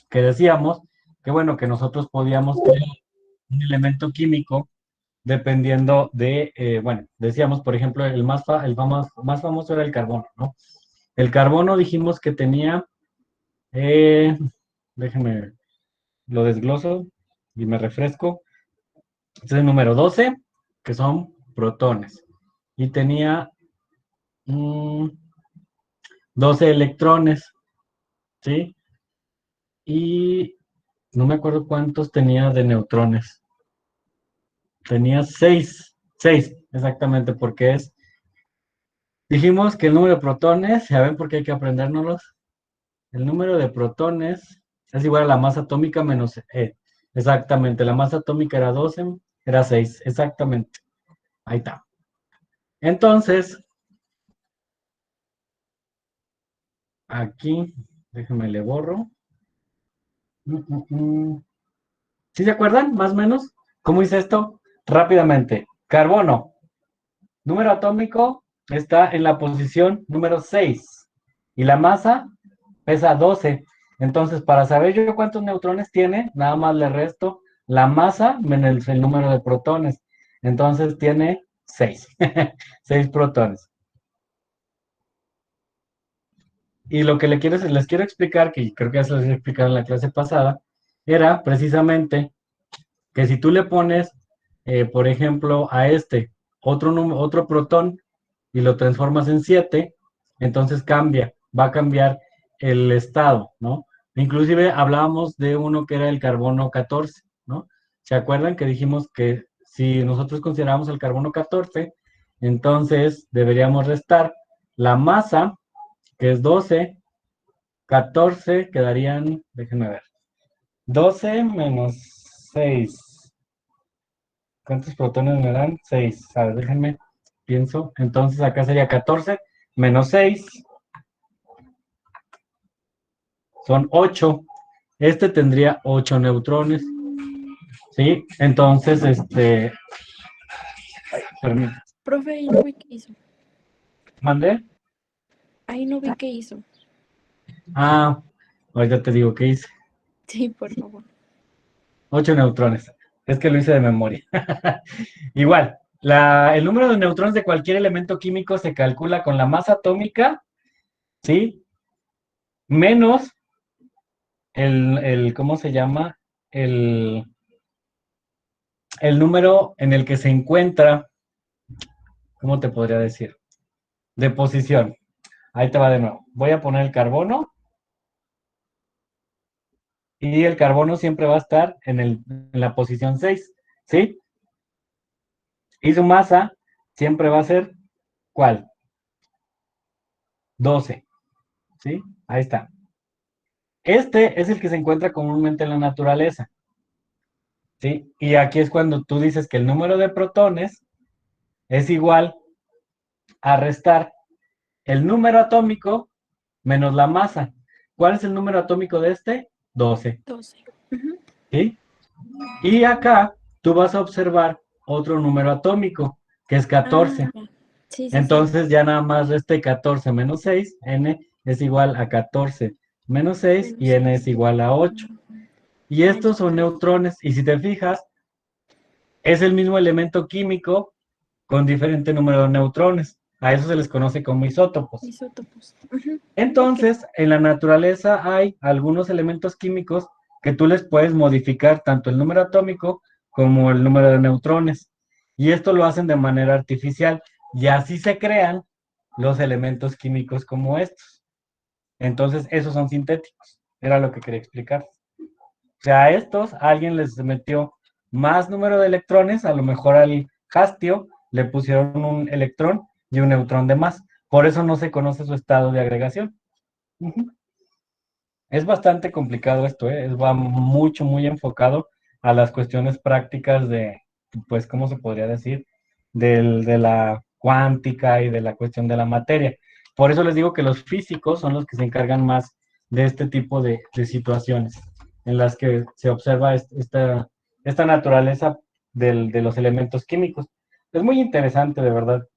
que decíamos que bueno, que nosotros podíamos crear un elemento químico dependiendo de, bueno, decíamos, por ejemplo, más famoso era el carbono, ¿no? El carbono dijimos que tenía, déjenme, lo desgloso y me refresco. Este es el número 12, que son protones. Y tenía 12 electrones, ¿sí? Y no me acuerdo cuántos tenía de neutrones. Tenía 6, 6, exactamente, porque dijimos que el número de protones, ¿ya ven por qué hay que aprendérnoslos? El número de protones es igual a la masa atómica menos E. Exactamente, la masa atómica era 12, era 6, exactamente. Ahí está. Entonces, aquí, déjenme le borro. Mm, mm, mm. ¿Sí se acuerdan, más o menos? ¿Cómo hice esto? Rápidamente. Carbono, número atómico, está en la posición número 6. Y la masa pesa 12. Entonces, para saber yo cuántos neutrones tiene, nada más le resto la masa menos el número de protones. Entonces, tiene 6. 6 protones. Y lo que les quiero explicar, que creo que ya se les he explicado en la clase pasada, era precisamente que si tú le pones, por ejemplo, a este otro protón y lo transformas en 7, entonces va a cambiar el estado, ¿no? Inclusive hablábamos de uno que era el carbono 14, ¿no? ¿Se acuerdan que dijimos que si nosotros consideramos el carbono 14, entonces deberíamos restar la masa, que es 12, 14, quedarían, déjenme ver, 12 menos 6. ¿Cuántos protones me dan? 6. A ver, déjenme, pienso. Entonces acá sería 14 menos 6. Son 8. Este tendría 8 neutrones. ¿Sí? Entonces, permítame. Profe, ahí no vi qué hizo. ¿Mandé? Ahí no vi qué hizo. Ah, ahorita te digo qué hice. Sí, por favor. 8 neutrones. Es que lo hice de memoria. Igual, el número de neutrones de cualquier elemento químico se calcula con la masa atómica, ¿sí? Menos ¿cómo se llama? El, el número en el que se encuentra, ¿cómo te podría decir? De posición. Ahí te va de nuevo. Voy a poner el carbono. Y el carbono siempre va a estar en la posición 6, ¿sí? Y su masa siempre va a ser, ¿cuál? 12, ¿sí? Ahí está. Este es el que se encuentra comúnmente en la naturaleza, ¿sí? Y aquí es cuando tú dices que el número de protones es igual a restar el número atómico menos la masa. ¿Cuál es el número atómico de este? 12, 12. ¿sí? Y acá tú vas a observar otro número atómico, que es 14. Ah, sí, sí, sí. Entonces ya nada más resta 14 menos 6, n es igual a 14 menos 6 Menos y n 6. es igual a 8. Y Ah, ya. estos son neutrones. Y si te fijas, es el mismo elemento químico con diferente número de neutrones. A eso se les conoce como isótopos. Isótopos. Ok. Entonces, en la naturaleza hay algunos elementos químicos que tú les puedes modificar tanto el número atómico como el número de neutrones. Y esto lo hacen de manera artificial. Y así se crean los elementos químicos como estos. Entonces, esos son sintéticos. Era lo que quería explicar. O sea, a estos alguien les metió más número de electrones, a lo mejor al hastio le pusieron un electrón y un neutrón de más, Por eso no se conoce su estado de agregación. Ujú. Es bastante complicado esto, ¿eh? Va mucho, muy enfocado a las cuestiones prácticas de, pues, ¿cómo se podría decir? De la cuántica y de la cuestión de la materia. Por eso les digo que los físicos son los que se encargan más de este tipo de situaciones en las que se observa esta naturaleza de los elementos químicos. Es muy interesante, de verdad,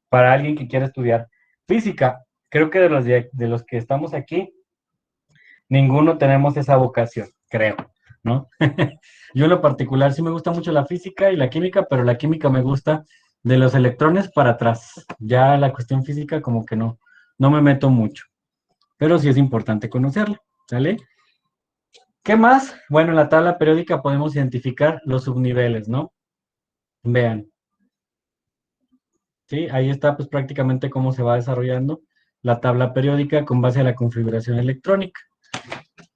para alguien que quiera estudiar física. Creo que de los que estamos aquí, ninguno tenemos esa vocación, creo, ¿no? Yo en lo particular sí me gusta mucho la física y la química, pero la química me gusta de los electrones para atrás. Ya la cuestión física como que no me meto mucho, pero sí es importante conocerlo, ¿sale? ¿Qué más? Bueno, en la tabla periódica podemos identificar los subniveles, ¿no? Vean, ¿sí? Ahí está pues prácticamente cómo se va desarrollando la tabla periódica con base a la configuración electrónica.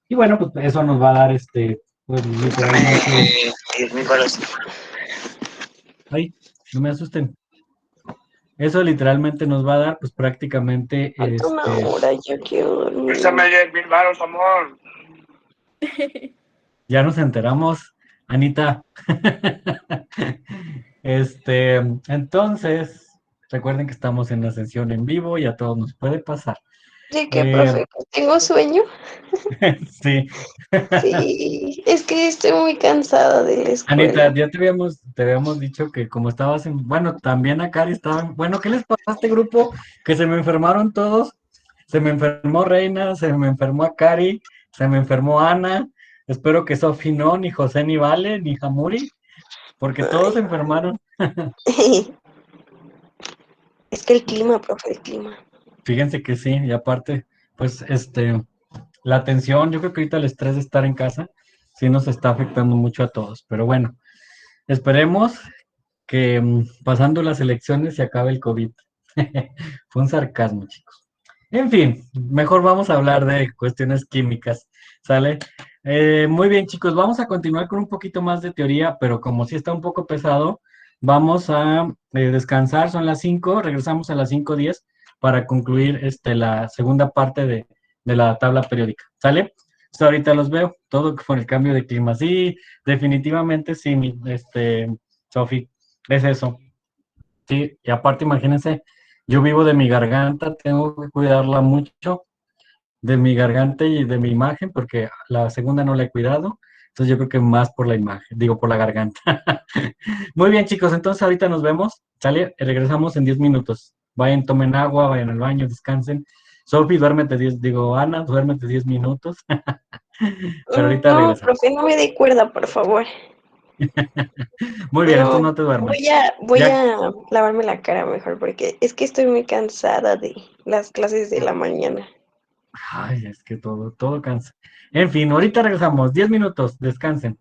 Y bueno, pues eso nos va a dar pues literalmente. 10.000 varos. Ay, no me asusten. Eso literalmente nos va a dar, pues prácticamente, Falta una hora, yo quiero dormir. Préstame 10.000 varos, amor. ya nos enteramos, Anita. Entonces, recuerden que estamos en la sesión en vivo y a todos nos puede pasar. ¿De qué, profe? ¿Tengo sueño? Sí, Sí, es que estoy muy cansada de la escuela. Anita, ya te habíamos dicho que como estabas bueno, también a Cari estaban, bueno, ¿qué les pasó a este grupo? Que se me enfermaron todos, se me enfermó Reina, se me enfermó a Cari, se me enfermó Ana, espero que Sofi no, ni José, ni Vale, ni Jamuri, porque todos Ay. se enfermaron. Es que el clima, profe, el clima. Fíjense que sí, y aparte, pues, la tensión, yo creo que ahorita el estrés de estar en casa, sí nos está afectando mucho a todos, pero bueno, esperemos que pasando las elecciones se acabe el COVID. Fue un sarcasmo, chicos. En fin, mejor vamos a hablar de cuestiones químicas, ¿sale? Muy bien, chicos, vamos a continuar con un poquito más de teoría, pero como sí está un poco pesado, vamos a descansar, son las 5, regresamos a las 5:10 para concluir la segunda parte de la tabla periódica, ¿sale? Hasta ahorita los veo, todo con el cambio de clima. Sí, definitivamente sí, Sofi, es eso. Sí, y aparte imagínense, yo vivo de mi garganta, tengo que cuidarla mucho, de mi garganta y de mi imagen, porque la segunda no la he cuidado, entonces yo creo que más por la imagen, digo por la garganta. Muy bien, chicos, entonces ahorita nos vemos, ¿sale? Regresamos en 10 minutos. Vayan, tomen agua, vayan al baño, descansen. Sofi, duérmete 10, digo, Ana, duérmete 10 minutos, pero ahorita No, regresamos. profe, no me dé cuerda, por favor. Muy bien, entonces No, no te duermas. voy Ya, a lavarme la cara mejor porque es que estoy muy cansada de las clases de la mañana. ay, es que todo cansa. En fin, ahorita regresamos, 10 minutos, descansen.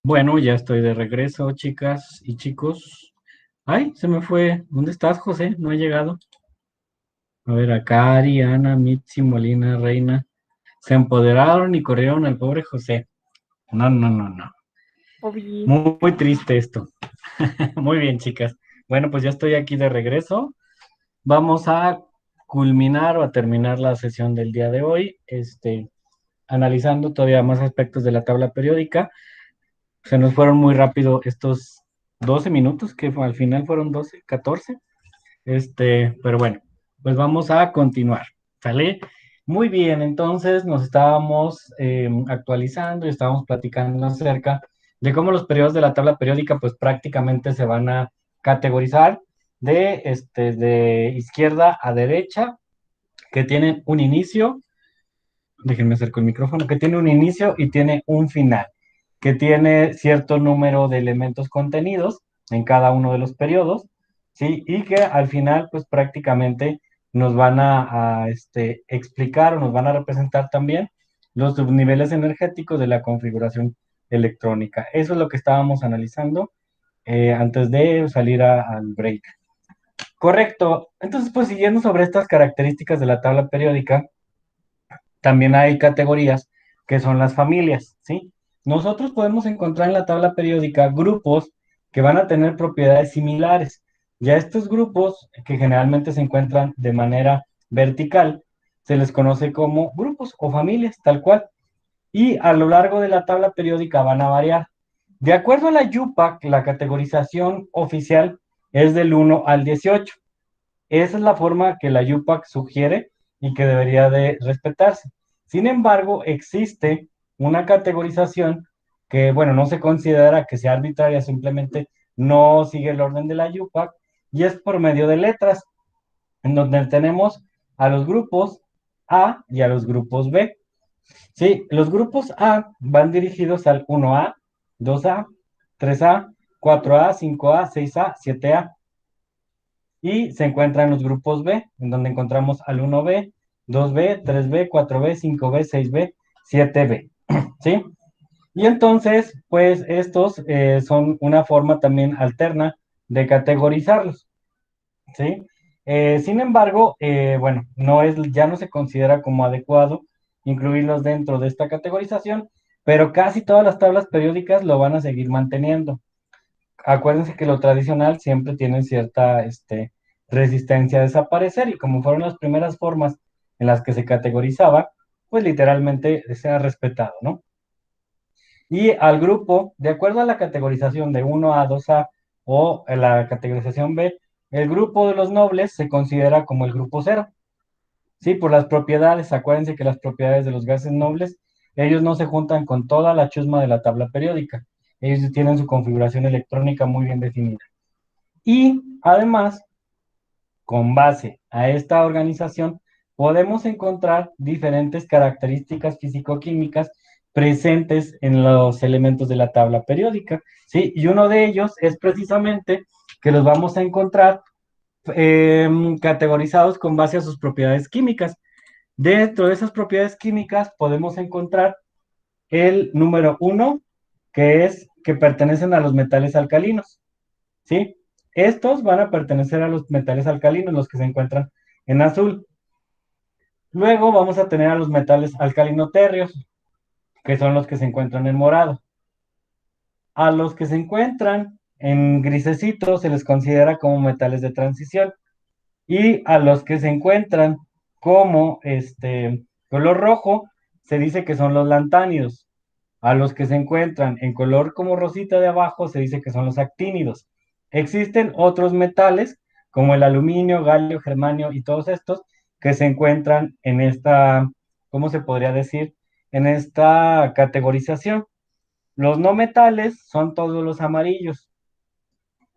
Bueno, ya estoy de regreso, chicas y chicos. Ay, se me fue. ¿Dónde estás, José? No he llegado. A ver, acá Ari, Ana, Mitzi, Molina, Reina. Se empoderaron y corrieron al pobre José. No, no, no, no. Obvio. Muy, muy triste esto. Muy bien, chicas. Bueno, pues ya estoy aquí de regreso. Vamos a culminar o a terminar la sesión del día de hoy, analizando todavía más aspectos de la tabla periódica. Se nos fueron muy rápido estos 12 minutos, que al final fueron 12, 14. Pero bueno, pues vamos a continuar, ¿sale? Muy bien, entonces nos estábamos actualizando y estábamos platicando acerca de cómo los periodos de la tabla periódica pues prácticamente se van a categorizar de izquierda a derecha, que tienen un inicio, déjenme acerco el micrófono, que tiene un inicio y tiene un final, que tiene cierto número de elementos contenidos en cada uno de los periodos, ¿sí? Y que al final, pues prácticamente nos van a explicar o nos van a representar también los subniveles energéticos de la configuración electrónica. Eso es lo que estábamos analizando antes de salir al break. Correcto. Entonces, pues siguiendo sobre estas características de la tabla periódica, también hay categorías que son las familias, ¿sí? Nosotros podemos encontrar en la tabla periódica grupos que van a tener propiedades similares. Ya estos grupos, que generalmente se encuentran de manera vertical, se les conoce como grupos o familias, tal cual. Y a lo largo de la tabla periódica van a variar. De acuerdo a la UPAC, la categorización oficial es del 1 al 18. Esa es la forma que la UPAC sugiere y que debería de respetarse. Sin embargo, existe una categorización que, bueno, no se considera que sea arbitraria, simplemente no sigue el orden de la UPAC y es por medio de letras, en donde tenemos a los grupos A y a los grupos B. Sí, los grupos A van dirigidos al 1A, 2A, 3A, 4A, 5A, 6A, 7A. Y se encuentran los grupos B, en donde encontramos al 1B, 2B, 3B, 4B, 5B, 6B, 7B. ¿Sí? Y entonces, pues estos son una forma también alterna de categorizarlos. ¿Sí? Sin embargo, bueno, ya no se considera como adecuado incluirlos dentro de esta categorización, pero casi todas las tablas periódicas lo van a seguir manteniendo. Acuérdense que lo tradicional siempre tiene cierta resistencia a desaparecer y como fueron las primeras formas en las que se categorizaba, pues literalmente se ha respetado, ¿no? Y al grupo, de acuerdo a la categorización de 1A, 2A o la categorización B, el grupo de los nobles se considera como el grupo cero. Sí, por las propiedades, acuérdense que las propiedades de los gases nobles, ellos no se juntan con toda la chusma de la tabla periódica. Ellos tienen su configuración electrónica muy bien definida. Y además, con base a esta organización, podemos encontrar diferentes características físico-químicas presentes en los elementos de la tabla periódica, ¿sí? Y uno de ellos es precisamente que los vamos a encontrar categorizados con base a sus propiedades químicas. Dentro de esas propiedades químicas podemos encontrar el número 1, que es que pertenecen a los metales alcalinos, ¿sí? Estos van a pertenecer a los metales alcalinos, los que se encuentran en azul. Luego vamos a tener a los metales alcalinotérreos, que son los que se encuentran en morado. A los que se encuentran en grisecito se les considera como metales de transición. Y a los que se encuentran como color rojo, se dice que son los lantánidos. A los que se encuentran en color como rosita de abajo, se dice que son los actínidos. Existen otros metales, como el aluminio, galio, germanio y todos estos, que se encuentran en esta, ¿cómo se podría decir? En esta categorización. Los no metales son todos los amarillos.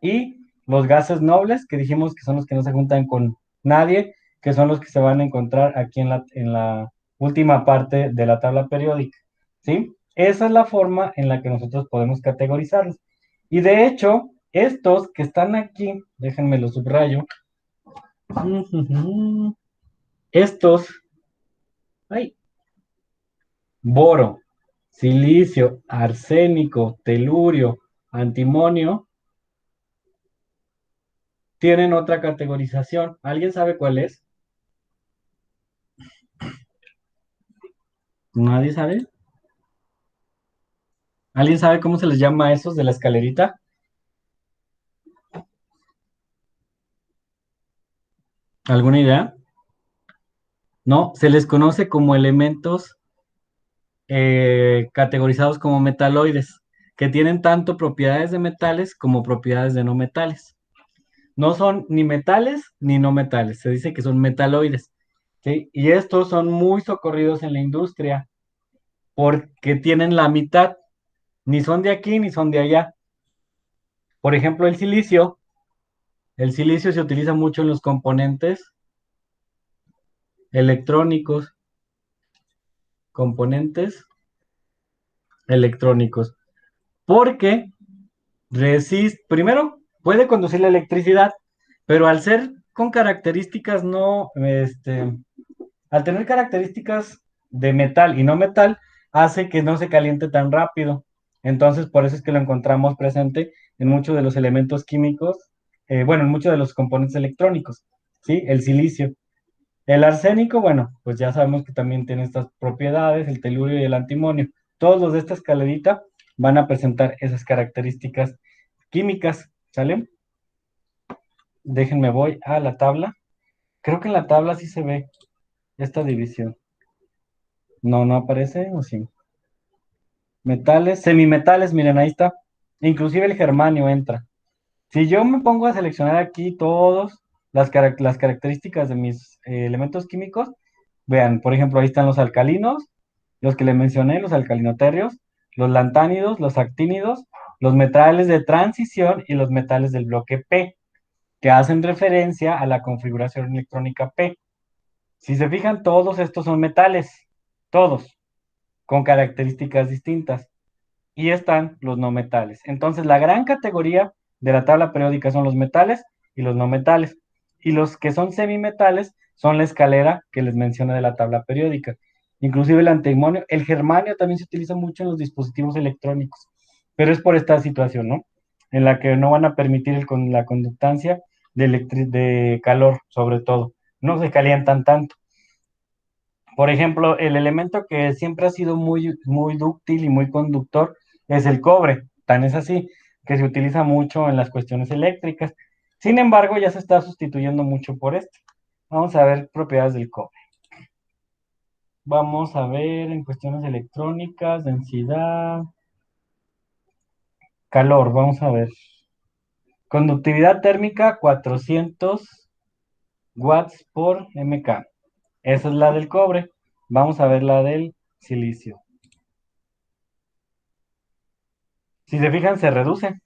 Y los gases nobles, que dijimos que son los que no se juntan con nadie, que son los que se van a encontrar aquí en la última parte de la tabla periódica, ¿sí? Esa es la forma en la que nosotros podemos categorizarlos. Y de hecho, estos que están aquí, déjenme los subrayo, estos, ay, boro, silicio, arsénico, telurio, antimonio, tienen otra categorización. ¿Alguien sabe cuál es? ¿Nadie sabe? ¿Alguien sabe cómo se les llama a esos de la escalerita? ¿Alguna idea? No, se les conoce como elementos categorizados como metaloides, que tienen tanto propiedades de metales como propiedades de no metales. No son ni metales ni no metales, se dice que son metaloides, ¿sí? Y estos son muy socorridos en la industria porque tienen la mitad, ni son de aquí ni son de allá. Por ejemplo, el silicio se utiliza mucho en los componentes electrónicos, componentes electrónicos, porque resiste, primero, puede conducir la electricidad, pero al ser con características no, al tener características de metal y no metal, hace que no se caliente tan rápido. Entonces, por eso es que lo encontramos presente en muchos de los elementos químicos, bueno, en muchos de los componentes electrónicos, ¿sí? El silicio. El arsénico, bueno, pues ya sabemos que también tiene estas propiedades, el telurio y el antimonio. Todos los de esta escalerita van a presentar esas características químicas, ¿sale? Déjenme, voy a la tabla. Creo que en la tabla sí se ve esta división. No, no aparece, ¿o sí? Metales, semimetales, miren, ahí está. Inclusive el germanio entra. Si yo me pongo a seleccionar aquí todas las características de mis elementos químicos, vean, por ejemplo, ahí están los alcalinos, los que le mencioné, los alcalinoterrios, los lantánidos, los actínidos, los metales de transición y los metales del bloque P, que hacen referencia a la configuración electrónica P. Si se fijan, todos estos son metales, todos, con características distintas. Y están los no metales. Entonces, la gran categoría de la tabla periódica son los metales y los no metales. Y los que son semimetales son la escalera que les mencioné de la tabla periódica. Inclusive el antimonio, el germanio también se utiliza mucho en los dispositivos electrónicos, pero es por esta situación, ¿no? En la que no van a permitir la conductancia de calor, sobre todo. No se calientan tanto. Por ejemplo, el elemento que siempre ha sido muy, muy dúctil y muy conductor es el cobre. Tan es así que se utiliza mucho en las cuestiones eléctricas. Sin embargo, ya se está sustituyendo mucho por esto. Vamos a ver propiedades del cobre. Vamos a ver en cuestiones electrónicas, densidad, calor. Vamos a ver. Conductividad térmica 400 watts por mK. Esa es la del cobre. Vamos a ver la del silicio. Si se fijan, se reduce.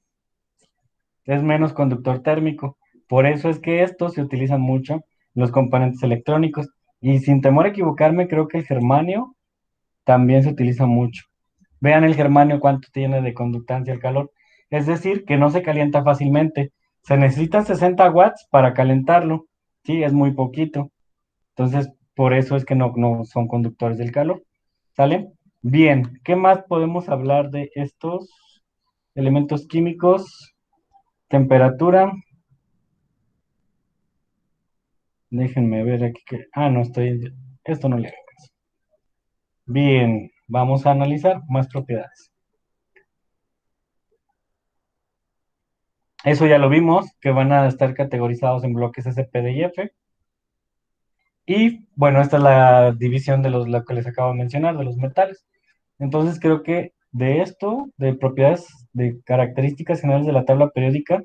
Es menos conductor térmico. Por eso es que estos se utilizan mucho en los componentes electrónicos. Y sin temor a equivocarme, creo que el germanio también se utiliza mucho. Vean el germanio cuánto tiene de conductancia al calor. Es decir, que no se calienta fácilmente. Se necesitan 60 watts para calentarlo. Sí, es muy poquito. Entonces, por eso es que no son conductores del calor. ¿Sale? Bien, ¿qué más podemos hablar de estos elementos químicos? Temperatura. Déjenme ver aquí que... Ah, no estoy... Esto no le hago caso. Bien, vamos a analizar más propiedades. Eso ya lo vimos, que van a estar categorizados en bloques S, P, D y F. Y bueno, esta es la división de lo que les acabo de mencionar, de los metales. Entonces creo que de esto, de propiedades, de características generales de la tabla periódica,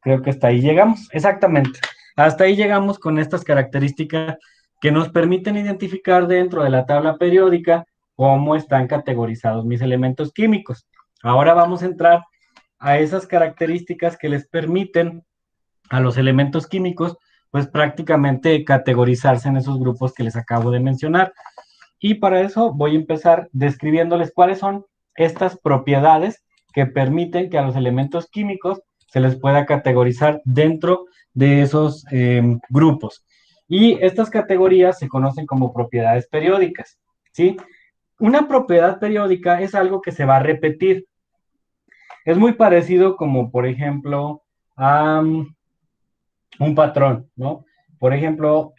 creo que hasta ahí llegamos. Exactamente. Hasta ahí llegamos con estas características que nos permiten identificar dentro de la tabla periódica cómo están categorizados mis elementos químicos. Ahora vamos a entrar a esas características que les permiten a los elementos químicos, pues prácticamente categorizarse en esos grupos que les acabo de mencionar. Y para eso voy a empezar describiéndoles cuáles son estas propiedades que permiten que a los elementos químicos se les pueda categorizar dentro de esos grupos. Y estas categorías se conocen como propiedades periódicas, ¿sí? una propiedad periódica es algo que se va a repetir. Es muy parecido como, por ejemplo, a un patrón, ¿no? Por ejemplo,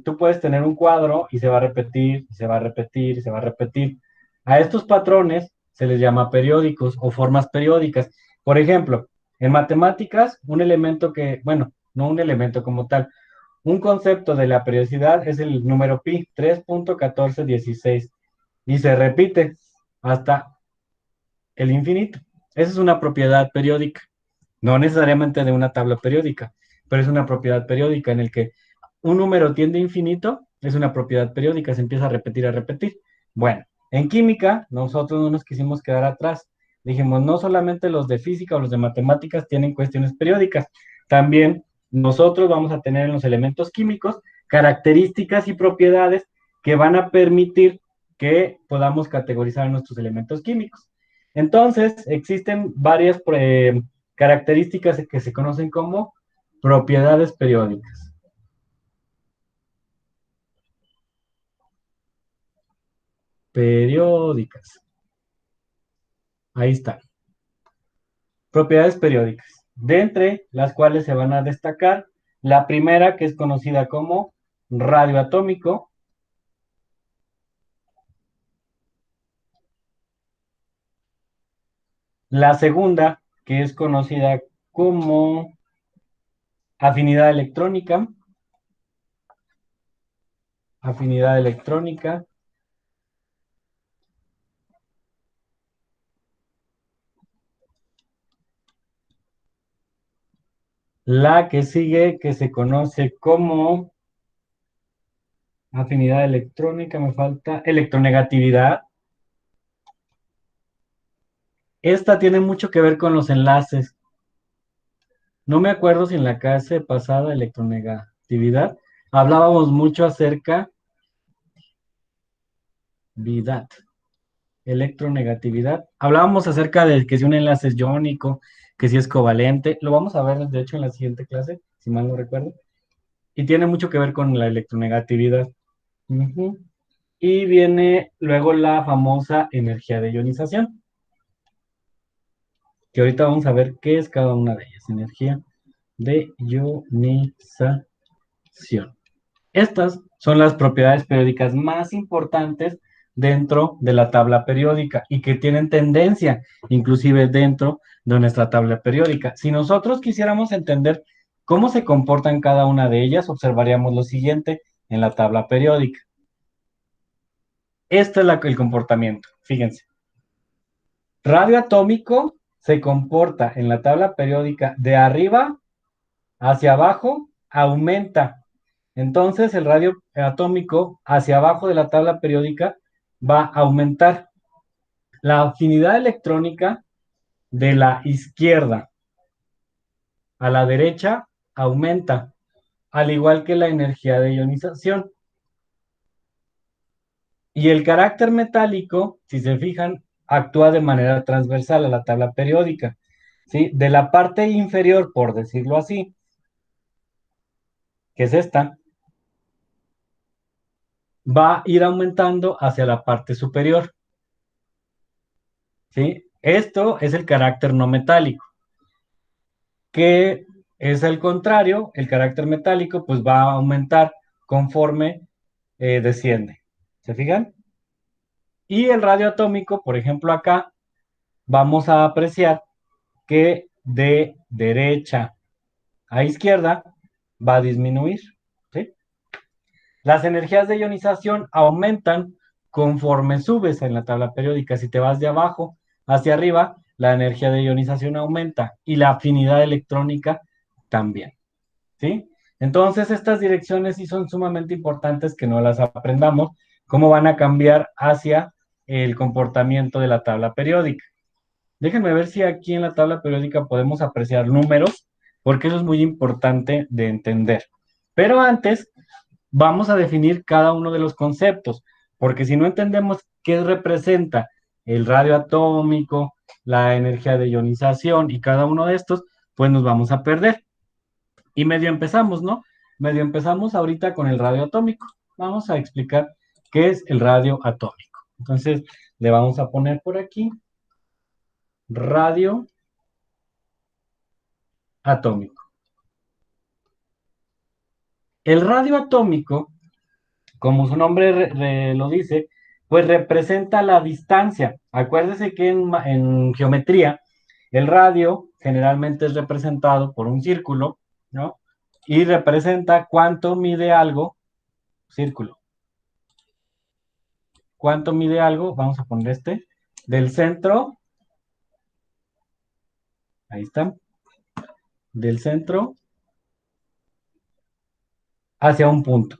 tú puedes tener un cuadro y se va a repetir, se va a repetir, se va a repetir. A estos patrones se les llama periódicos o formas periódicas. Por ejemplo, en matemáticas, un elemento que, bueno, no un elemento como tal, un concepto de la periodicidad es el número pi, 3.1416, y se repite hasta el infinito. Esa es una propiedad periódica, no necesariamente de una tabla periódica, pero es una propiedad periódica en el que un número tiende a infinito, es una propiedad periódica, se empieza a repetir, a repetir. Bueno, en química nosotros no nos quisimos quedar atrás. Dijimos, no solamente los de física o los de matemáticas tienen cuestiones periódicas, también nosotros vamos a tener en los elementos químicos características y propiedades que van a permitir que podamos categorizar nuestros elementos químicos. Entonces, existen varias características que se conocen como propiedades periódicas. Periódicas. Ahí está. Propiedades periódicas, de entre las cuales se van a destacar la primera, que es conocida como radioatómico. La segunda, que es conocida como afinidad electrónica. Afinidad electrónica. La que sigue, que se conoce como afinidad electrónica, me falta electronegatividad. Esta tiene mucho que ver con los enlaces. No me acuerdo si en la clase pasada, electronegatividad, hablábamos mucho acerca de electronegatividad. Hablábamos acerca de que si un enlace es iónico, que si es covalente. Lo vamos a ver, de hecho, en la siguiente clase, si mal no recuerdo. Y tiene mucho que ver con la electronegatividad. Ujú. Y viene luego la famosa energía de ionización, que ahorita vamos a ver qué es cada una de ellas. Energía de ionización. Estas son las propiedades periódicas más importantes dentro de la tabla periódica y que tienen tendencia inclusive dentro de nuestra tabla periódica. Si nosotros quisiéramos entender cómo se comportan cada una de ellas, observaríamos lo siguiente en la tabla periódica. Este es el comportamiento, fíjense. Radioatómico se comporta en la tabla periódica de arriba hacia abajo, aumenta. Entonces el radio atómico hacia abajo de la tabla periódica va a aumentar. La afinidad electrónica de la izquierda a la derecha aumenta, al igual que la energía de ionización. Y el carácter metálico, si se fijan, actúa de manera transversal a la tabla periódica, ¿sí? De la parte inferior, por decirlo así, que es esta, va a ir aumentando hacia la parte superior, ¿sí? Esto es el carácter no metálico, que es el contrario, el carácter metálico pues va a aumentar conforme desciende. ¿Se fijan? Y el radio atómico, por ejemplo acá, vamos a apreciar que de derecha a izquierda va a disminuir, ¿sí? Las energías de ionización aumentan conforme subes en la tabla periódica. Si te vas de abajo hacia arriba, la energía de ionización aumenta y la afinidad electrónica también, ¿sí? Entonces, estas direcciones sí son sumamente importantes que no las aprendamos, cómo van a cambiar hacia el comportamiento de la tabla periódica. Déjenme ver si aquí en la tabla periódica podemos apreciar números, porque eso es muy importante de entender. Pero antes, vamos a definir cada uno de los conceptos, porque si no entendemos qué representa el radio atómico, la energía de ionización y cada uno de estos, pues nos vamos a perder. Y medio empezamos, ¿no? Medio empezamos ahorita con el radio atómico. Vamos a explicar qué es el radio atómico. Entonces, le vamos a poner por aquí radio atómico. El radio atómico, como su nombre lo dice, pues representa la distancia. Acuérdese que en geometría el radio generalmente es representado por un círculo, ¿no? Y representa cuánto mide algo, círculo. ¿Cuánto mide algo? Vamos a poner del centro, ahí está, del centro hacia un punto,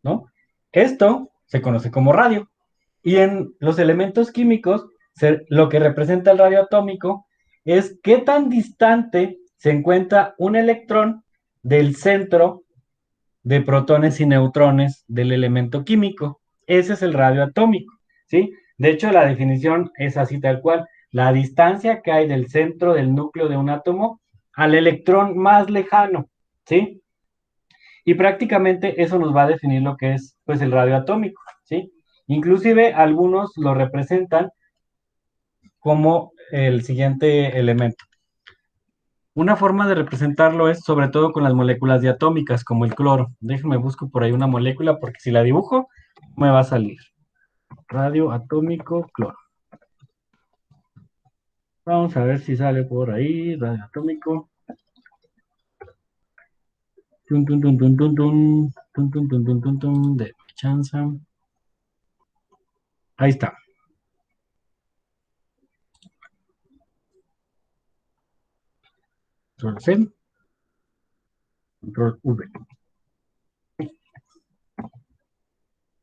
¿no? Esto se conoce como radio. Y en los elementos químicos, lo que representa el radio atómico es qué tan distante se encuentra un electrón del centro de protones y neutrones del elemento químico. Ese es el radio atómico, ¿sí? De hecho, la definición es así tal cual. La distancia que hay del centro del núcleo de un átomo al electrón más lejano, ¿sí? Y prácticamente eso nos va a definir lo que es, pues, el radio atómico, ¿sí? Inclusive algunos lo representan como el siguiente elemento. Una forma de representarlo es sobre todo con las moléculas diatómicas, como el cloro. Déjenme busco por ahí una molécula, porque si la dibujo, me va a salir. Radio atómico, cloro. Vamos a ver si sale por ahí, radio atómico. Tun, tun, tun, tun, tun, tun, tun, tun, tun, tun, tun, tun, de chanza. Ahí está. Control C, Control V.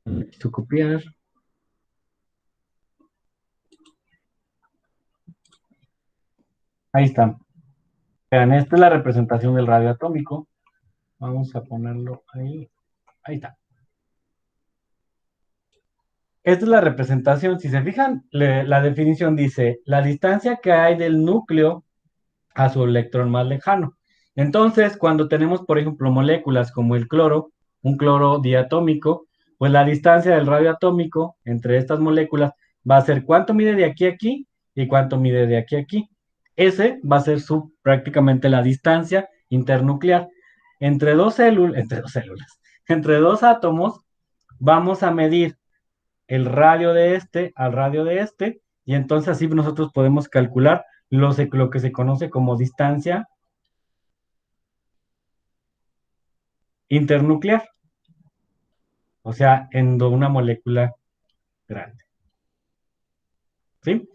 Necesito copiar. Ahí está. Vean, esta es la representación del radio atómico. Vamos a ponerlo ahí. Ahí está. Esta es la representación. Si se fijan, la definición dice la distancia que hay del núcleo a su electrón más lejano. Entonces, cuando tenemos, por ejemplo, moléculas como el cloro, un cloro diatómico, pues la distancia del radio atómico entre estas moléculas va a ser cuánto mide de aquí a aquí y cuánto mide de aquí a aquí. Ese va a ser prácticamente la distancia internuclear. Entre dos átomos, vamos a medir el radio de este al radio de este, y entonces así nosotros podemos calcular lo que se conoce como distancia internuclear, o sea, en una molécula grande. ¿Sí?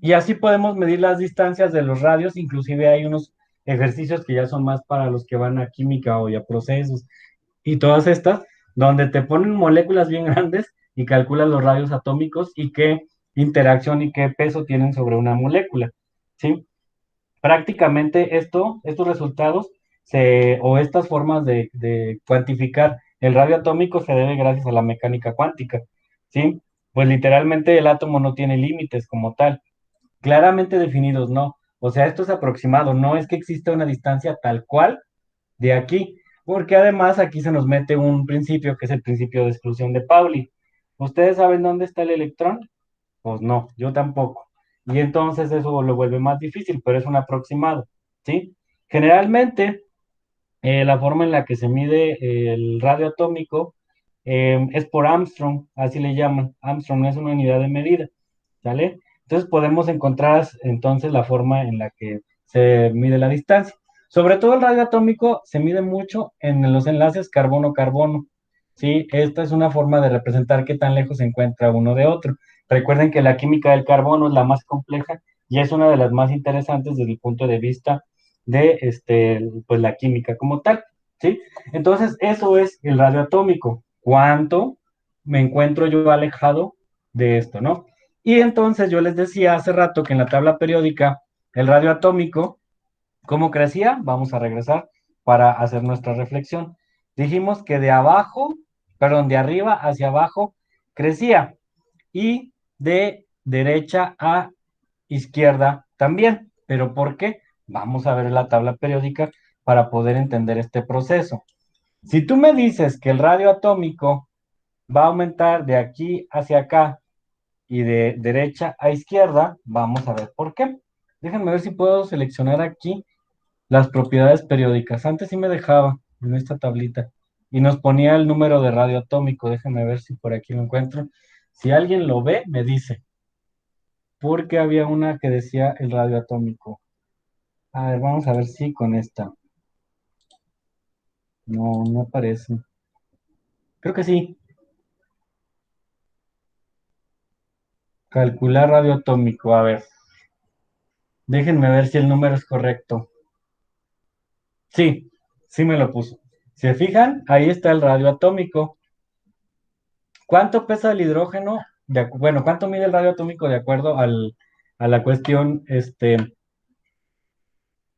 Y así podemos medir las distancias de los radios, inclusive hay unos ejercicios que ya son más para los que van a química o ya procesos y todas estas, donde te ponen moléculas bien grandes y calculan los radios atómicos y qué interacción y qué peso tienen sobre una molécula, ¿sí? Prácticamente estos resultados o estas formas de cuantificar el radio atómico se debe gracias a la mecánica cuántica, ¿sí? Pues literalmente el átomo no tiene límites como tal, claramente definidos, no. O sea, esto es aproximado, no es que exista una distancia tal cual de aquí, porque además aquí se nos mete un principio que es el principio de exclusión de Pauli. ¿Ustedes saben dónde está el electrón? Pues no, yo tampoco. Y entonces eso lo vuelve más difícil, pero es un aproximado, ¿sí? Generalmente, la forma en la que se mide el radio atómico es por Armstrong, así le llaman. Armstrong es una unidad de medida, ¿sale? Entonces podemos encontrar entonces la forma en la que se mide la distancia. Sobre todo el radio atómico se mide mucho en los enlaces carbono-carbono, ¿sí? Esta es una forma de representar qué tan lejos se encuentra uno de otro. Recuerden que la química del carbono es la más compleja y es una de las más interesantes desde el punto de vista de pues la química como tal, ¿sí? Entonces, eso es el radio atómico. ¿Cuánto me encuentro yo alejado de esto, no? Y entonces yo les decía hace rato que en la tabla periódica, el radio atómico, ¿cómo crecía? Vamos a regresar para hacer nuestra reflexión. Dijimos que de arriba hacia abajo crecía y de derecha a izquierda también. ¿Pero por qué? Vamos a ver la tabla periódica para poder entender este proceso. Si tú me dices que el radio atómico va a aumentar de aquí hacia acá y de derecha a izquierda. Vamos a ver por qué. Déjenme ver si puedo seleccionar aquí las propiedades periódicas. Antes sí me dejaba en esta tablita y nos ponía el número de radio atómico. Déjenme ver si por aquí lo encuentro. Si alguien lo ve, me dice. Porque había una que decía el radio atómico. A ver, vamos a ver si con esta. No, no aparece. Creo que sí. Calcular radio atómico. A ver, déjenme ver si el número es correcto. Sí, sí me lo puso. ¿Se fijan? Ahí está el radio atómico. ¿Cuánto pesa el hidrógeno? Bueno, ¿cuánto mide el radio atómico de acuerdo a la cuestión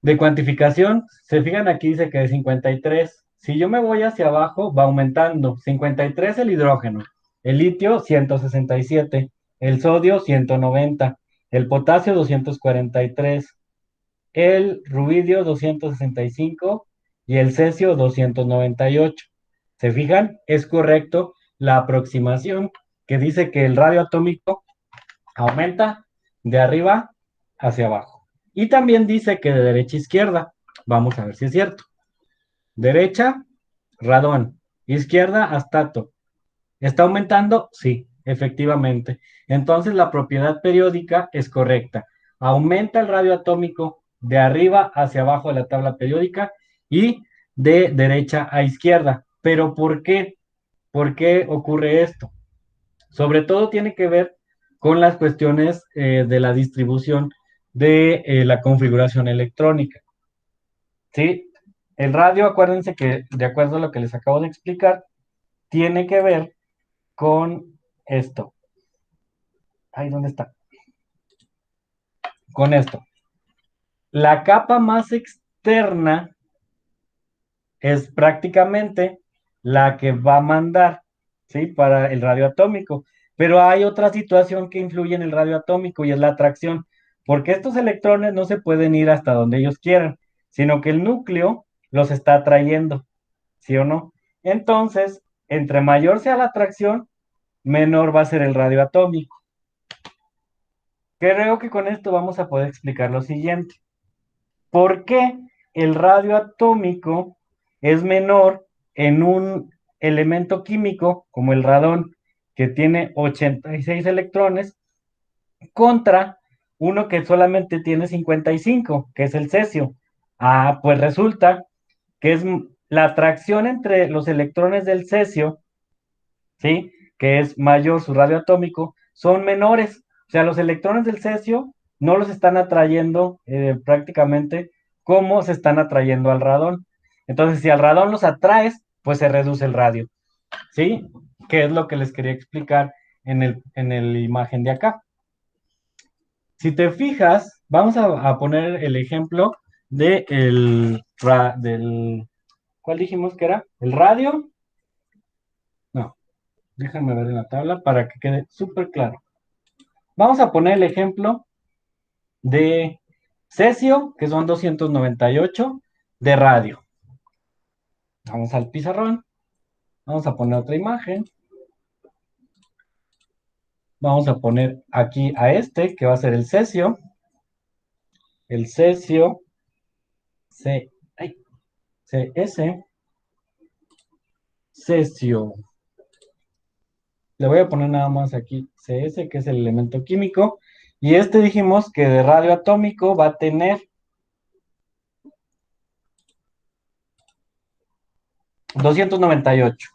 de cuantificación? Se fijan, aquí dice que es 53. Si yo me voy hacia abajo, va aumentando. 53 el hidrógeno, el litio 167, el sodio 190, el potasio 243, el rubidio 265 y el cesio 298. ¿Se fijan? Es correcto la aproximación que dice que el radio atómico aumenta de arriba hacia abajo. Y también dice que de derecha a izquierda. Vamos a ver si es cierto. Derecha, radón. Izquierda, astato. ¿Está aumentando? Sí, efectivamente. Entonces la propiedad periódica es correcta. Aumenta el radio atómico de arriba hacia abajo de la tabla periódica y de derecha a izquierda. ¿Pero por qué? ¿Por qué ocurre esto? Sobre todo tiene que ver con las cuestiones de la distribución de la configuración electrónica. ¿Sí? El radio, acuérdense que de acuerdo a lo que les acabo de explicar, tiene que ver con esto. Ahí, ¿dónde está? Con esto. La capa más externa es prácticamente la que va a mandar, ¿sí? Para el radio atómico. Pero hay otra situación que influye en el radio atómico y es la atracción, porque estos electrones no se pueden ir hasta donde ellos quieran, sino que el núcleo los está atrayendo, ¿sí o no? Entonces, entre mayor sea la atracción, menor va a ser el radio atómico. Creo que con esto vamos a poder explicar lo siguiente. ¿Por qué el radio atómico es menor en un elemento químico como el radón, que tiene 86 electrones, contra uno que solamente tiene 55, que es el cesio? Ah, pues resulta que es la atracción entre los electrones del cesio, ¿sí? Que es mayor su radio atómico, son menores. O sea, los electrones del cesio no los están atrayendo prácticamente como se están atrayendo al radón. Entonces, si al radón los atraes, pues se reduce el radio, ¿sí? Que es lo que les quería explicar en el imagen de acá. Si te fijas, vamos a poner el ejemplo del, ¿cuál dijimos que era? ¿El radio? No, déjame ver en la tabla para que quede súper claro. Vamos a poner el ejemplo de cesio, que son 298, de radio. Vamos al pizarrón. Vamos a poner otra imagen. Vamos a poner aquí a este, que va a ser el cesio. El cesio CS, cesio. Le voy a poner nada más aquí CS, que es el elemento químico. Y este dijimos que de radio atómico va a tener 298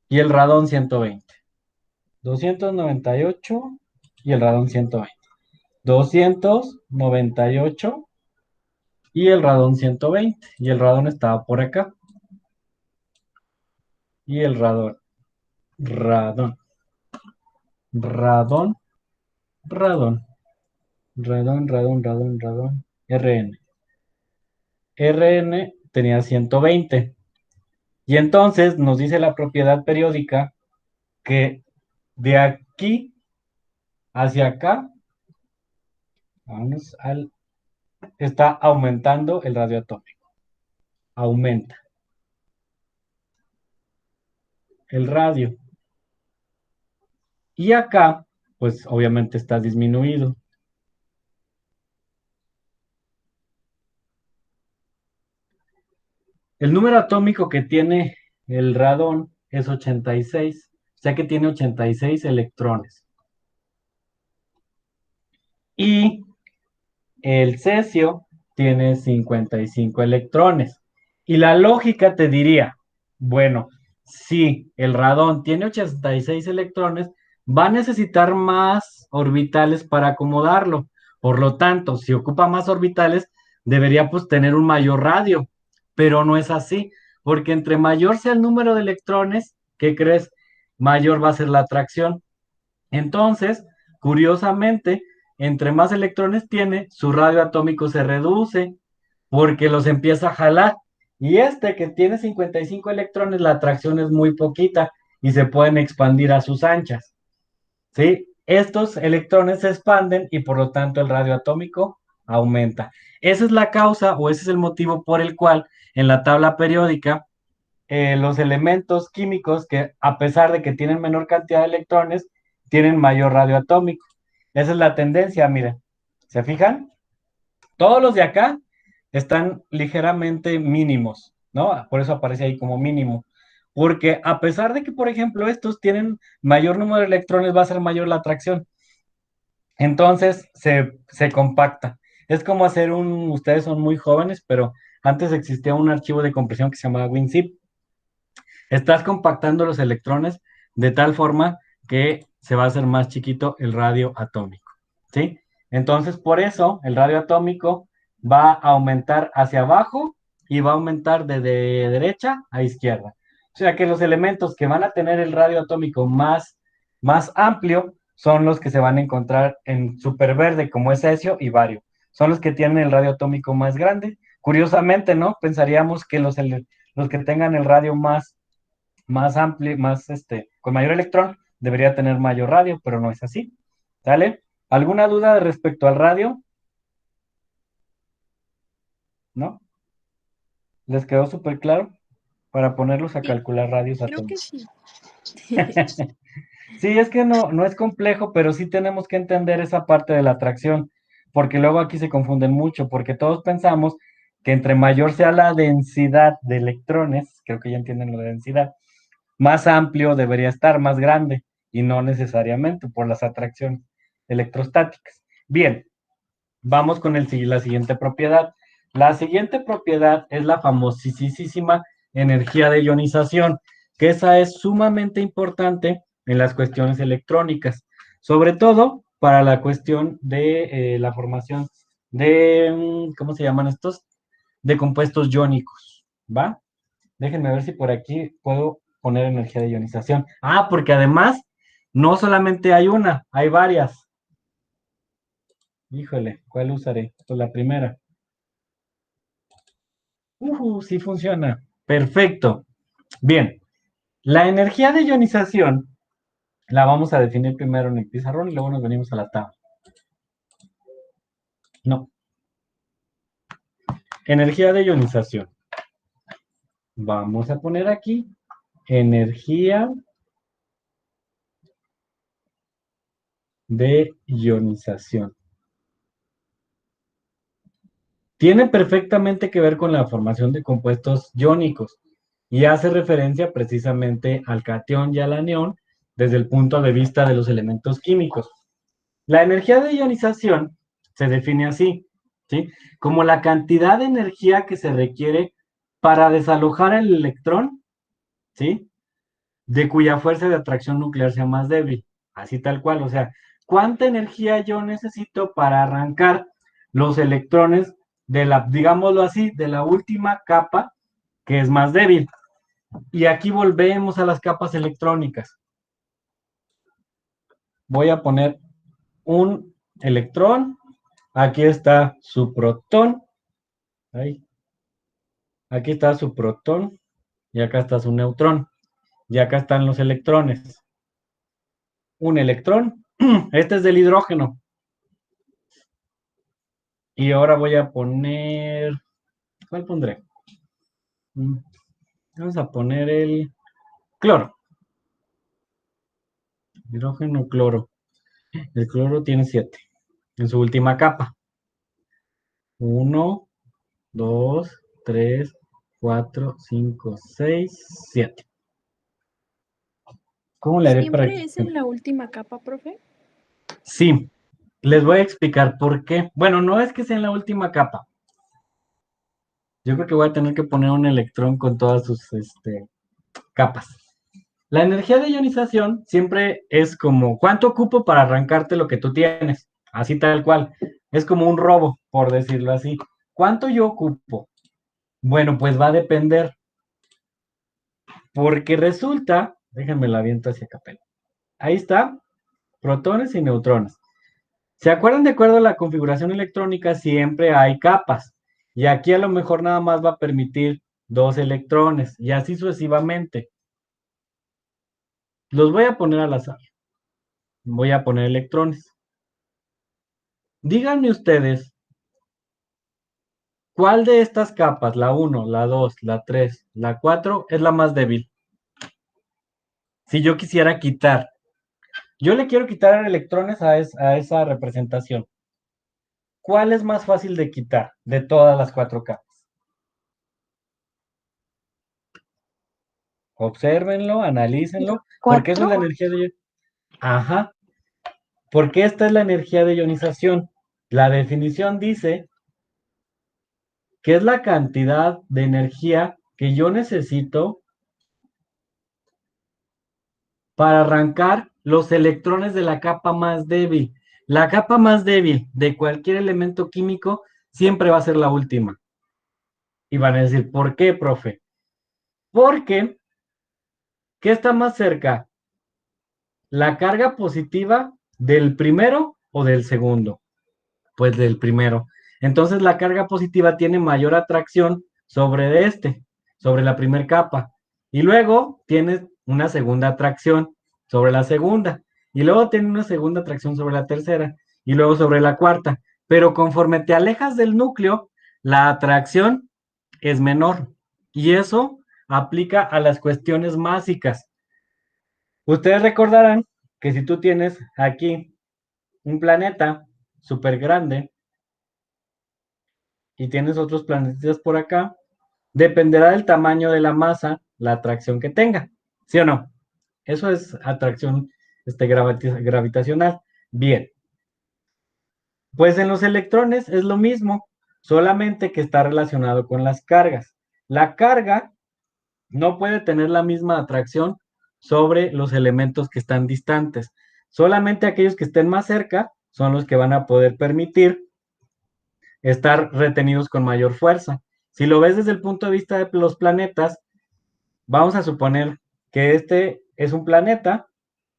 y el radón 120. 298 y el radón 120. 298 y el radón 120. Y el radón estaba por acá. Y el radón, radón, radón, radón, RN. RN tenía 120. Y entonces nos dice la propiedad periódica que de aquí hacia acá, está aumentando el radio atómico. Aumenta el radio. Y acá pues obviamente está disminuido. El número atómico que tiene el radón es 86, o sea que tiene 86 electrones. Y el cesio tiene 55 electrones. Y la lógica te diría, bueno, si el radón tiene 86 electrones, va a necesitar más orbitales para acomodarlo. Por lo tanto, si ocupa más orbitales, debería pues tener un mayor radio. Pero no es así, porque entre mayor sea el número de electrones, ¿qué crees? Mayor va a ser la atracción. Entonces, curiosamente, entre más electrones tiene, su radio atómico se reduce porque los empieza a jalar. Y este que tiene 55 electrones, la atracción es muy poquita y se pueden expandir a sus anchas. ¿Sí? Estos electrones se expanden y por lo tanto el radio atómico aumenta. Esa es la causa o ese es el motivo por el cual en la tabla periódica los elementos químicos que a pesar de que tienen menor cantidad de electrones, tienen mayor radio atómico. Esa es la tendencia, miren. ¿Se fijan? Todos los de acá están ligeramente mínimos, ¿no? Por eso aparece ahí como mínimo. Porque a pesar de que, por ejemplo, estos tienen mayor número de electrones, va a ser mayor la atracción. Entonces se compacta. Es como hacer ustedes son muy jóvenes, pero antes existía un archivo de compresión que se llamaba WinZip. Estás compactando los electrones de tal forma que se va a hacer más chiquito el radio atómico, ¿sí? Entonces, por eso el radio atómico va a aumentar hacia abajo y va a aumentar de derecha a izquierda. O sea que los elementos que van a tener el radio atómico más amplio son los que se van a encontrar en superverde, como es cesio y bario. Son los que tienen el radio atómico más grande. Curiosamente, ¿no? Pensaríamos que los que tengan el radio más amplio, con mayor electrón, debería tener mayor radio, pero no es así. ¿Sale? ¿Alguna duda respecto al radio? ¿No? ¿Les quedó súper claro? Para ponerlos a Sí, calcular radios creo que atómicos. sí. Sí, es que no es complejo, pero sí tenemos que entender esa parte de la atracción, porque luego aquí se confunden mucho, porque todos pensamos que entre mayor sea la densidad de electrones, creo que ya entienden lo de densidad, más amplio debería estar, más grande, y no necesariamente por las atracciones electrostáticas. Bien, vamos con la siguiente propiedad. La siguiente propiedad es la famosísima energía de ionización, que esa es sumamente importante en las cuestiones electrónicas, sobre todo para la cuestión de la formación de, ¿cómo se llaman estos? De compuestos iónicos, ¿va? Déjenme ver si por aquí puedo poner energía de ionización. Ah, porque además no solamente hay una, hay varias. Híjole, ¿cuál usaré? Pues la primera. Sí funciona. Perfecto. Bien, la energía de ionización la vamos a definir primero en el pizarrón y luego nos venimos a la tabla. No, energía de ionización. Vamos a poner aquí energía de ionización. Tiene perfectamente que ver con la formación de compuestos iónicos y hace referencia precisamente al catión y al anión desde el punto de vista de los elementos químicos. La energía de ionización se define así, ¿sí? Como la cantidad de energía que se requiere para desalojar el electrón, ¿sí? De cuya fuerza de atracción nuclear sea más débil, así tal cual, o sea, ¿cuánta energía yo necesito para arrancar los electrones de la, digámoslo así, de la última capa que es más débil? Y aquí volvemos a las capas electrónicas. Voy a poner un electrón, aquí está su protón, ahí, aquí está su protón y acá está su neutrón y acá están los electrones. Un electrón, este es del hidrógeno. Y ahora voy a poner, ¿cuál pondré? Vamos a poner el cloro. Hidrógeno, cloro. El cloro tiene 7 en su última capa. 1, 2, 3, 4, 5, 6, 7. ¿Cómo le haré para ¿Siempre es que... en la última capa, profe? Sí, les voy a explicar por qué. Bueno, no es que sea en la última capa. Yo creo que voy a tener que poner un electrón con todas sus capas. La energía de ionización siempre es como, ¿cuánto ocupo para arrancarte lo que tú tienes? Así tal cual. Es como un robo, por decirlo así. ¿Cuánto yo ocupo? Bueno, pues va a depender, porque resulta, déjenme la aviento hacia acá. Ahí está, protones y neutrones. ¿Se acuerdan de acuerdo a la configuración electrónica? Siempre hay capas. Y aquí a lo mejor nada más va a permitir 2 electrones y así sucesivamente. Los voy a poner al azar. Voy a poner electrones. Díganme ustedes, ¿cuál de estas capas, la 1, la 2, la 3, la 4, es la más débil? Si yo quisiera quitar, yo le quiero quitar electrones a esa representación. ¿Cuál es más fácil de quitar de todas las 4 capas? Obsérvenlo, analícenlo, porque eso es la ¿4? energía de... Ajá, porque esta es la energía de ionización. La definición dice que es la cantidad de energía que yo necesito para arrancar los electrones de la capa más débil. La capa más débil de cualquier elemento químico siempre va a ser la última. Y van a decir, ¿por qué, profe? Porque, ¿qué está más cerca? ¿La carga positiva del primero o del segundo? Pues del primero. Entonces la carga positiva tiene mayor atracción sobre la primera capa. Y luego tiene una segunda atracción sobre la segunda. Y luego tiene una segunda atracción sobre la tercera. Y luego sobre la cuarta. Pero conforme te alejas del núcleo, la atracción es menor. Y eso aplica a las cuestiones másicas. Ustedes recordarán que si tú tienes aquí un planeta súper grande y tienes otros planetas por acá, dependerá del tamaño de la masa, la atracción que tenga, ¿sí o no? Eso es atracción gravitacional. Bien, pues en los electrones es lo mismo, solamente que está relacionado con las cargas. La carga no puede tener la misma atracción sobre los elementos que están distantes. Solamente aquellos que estén más cerca son los que van a poder permitir estar retenidos con mayor fuerza. Si lo ves desde el punto de vista de los planetas, vamos a suponer que este es un planeta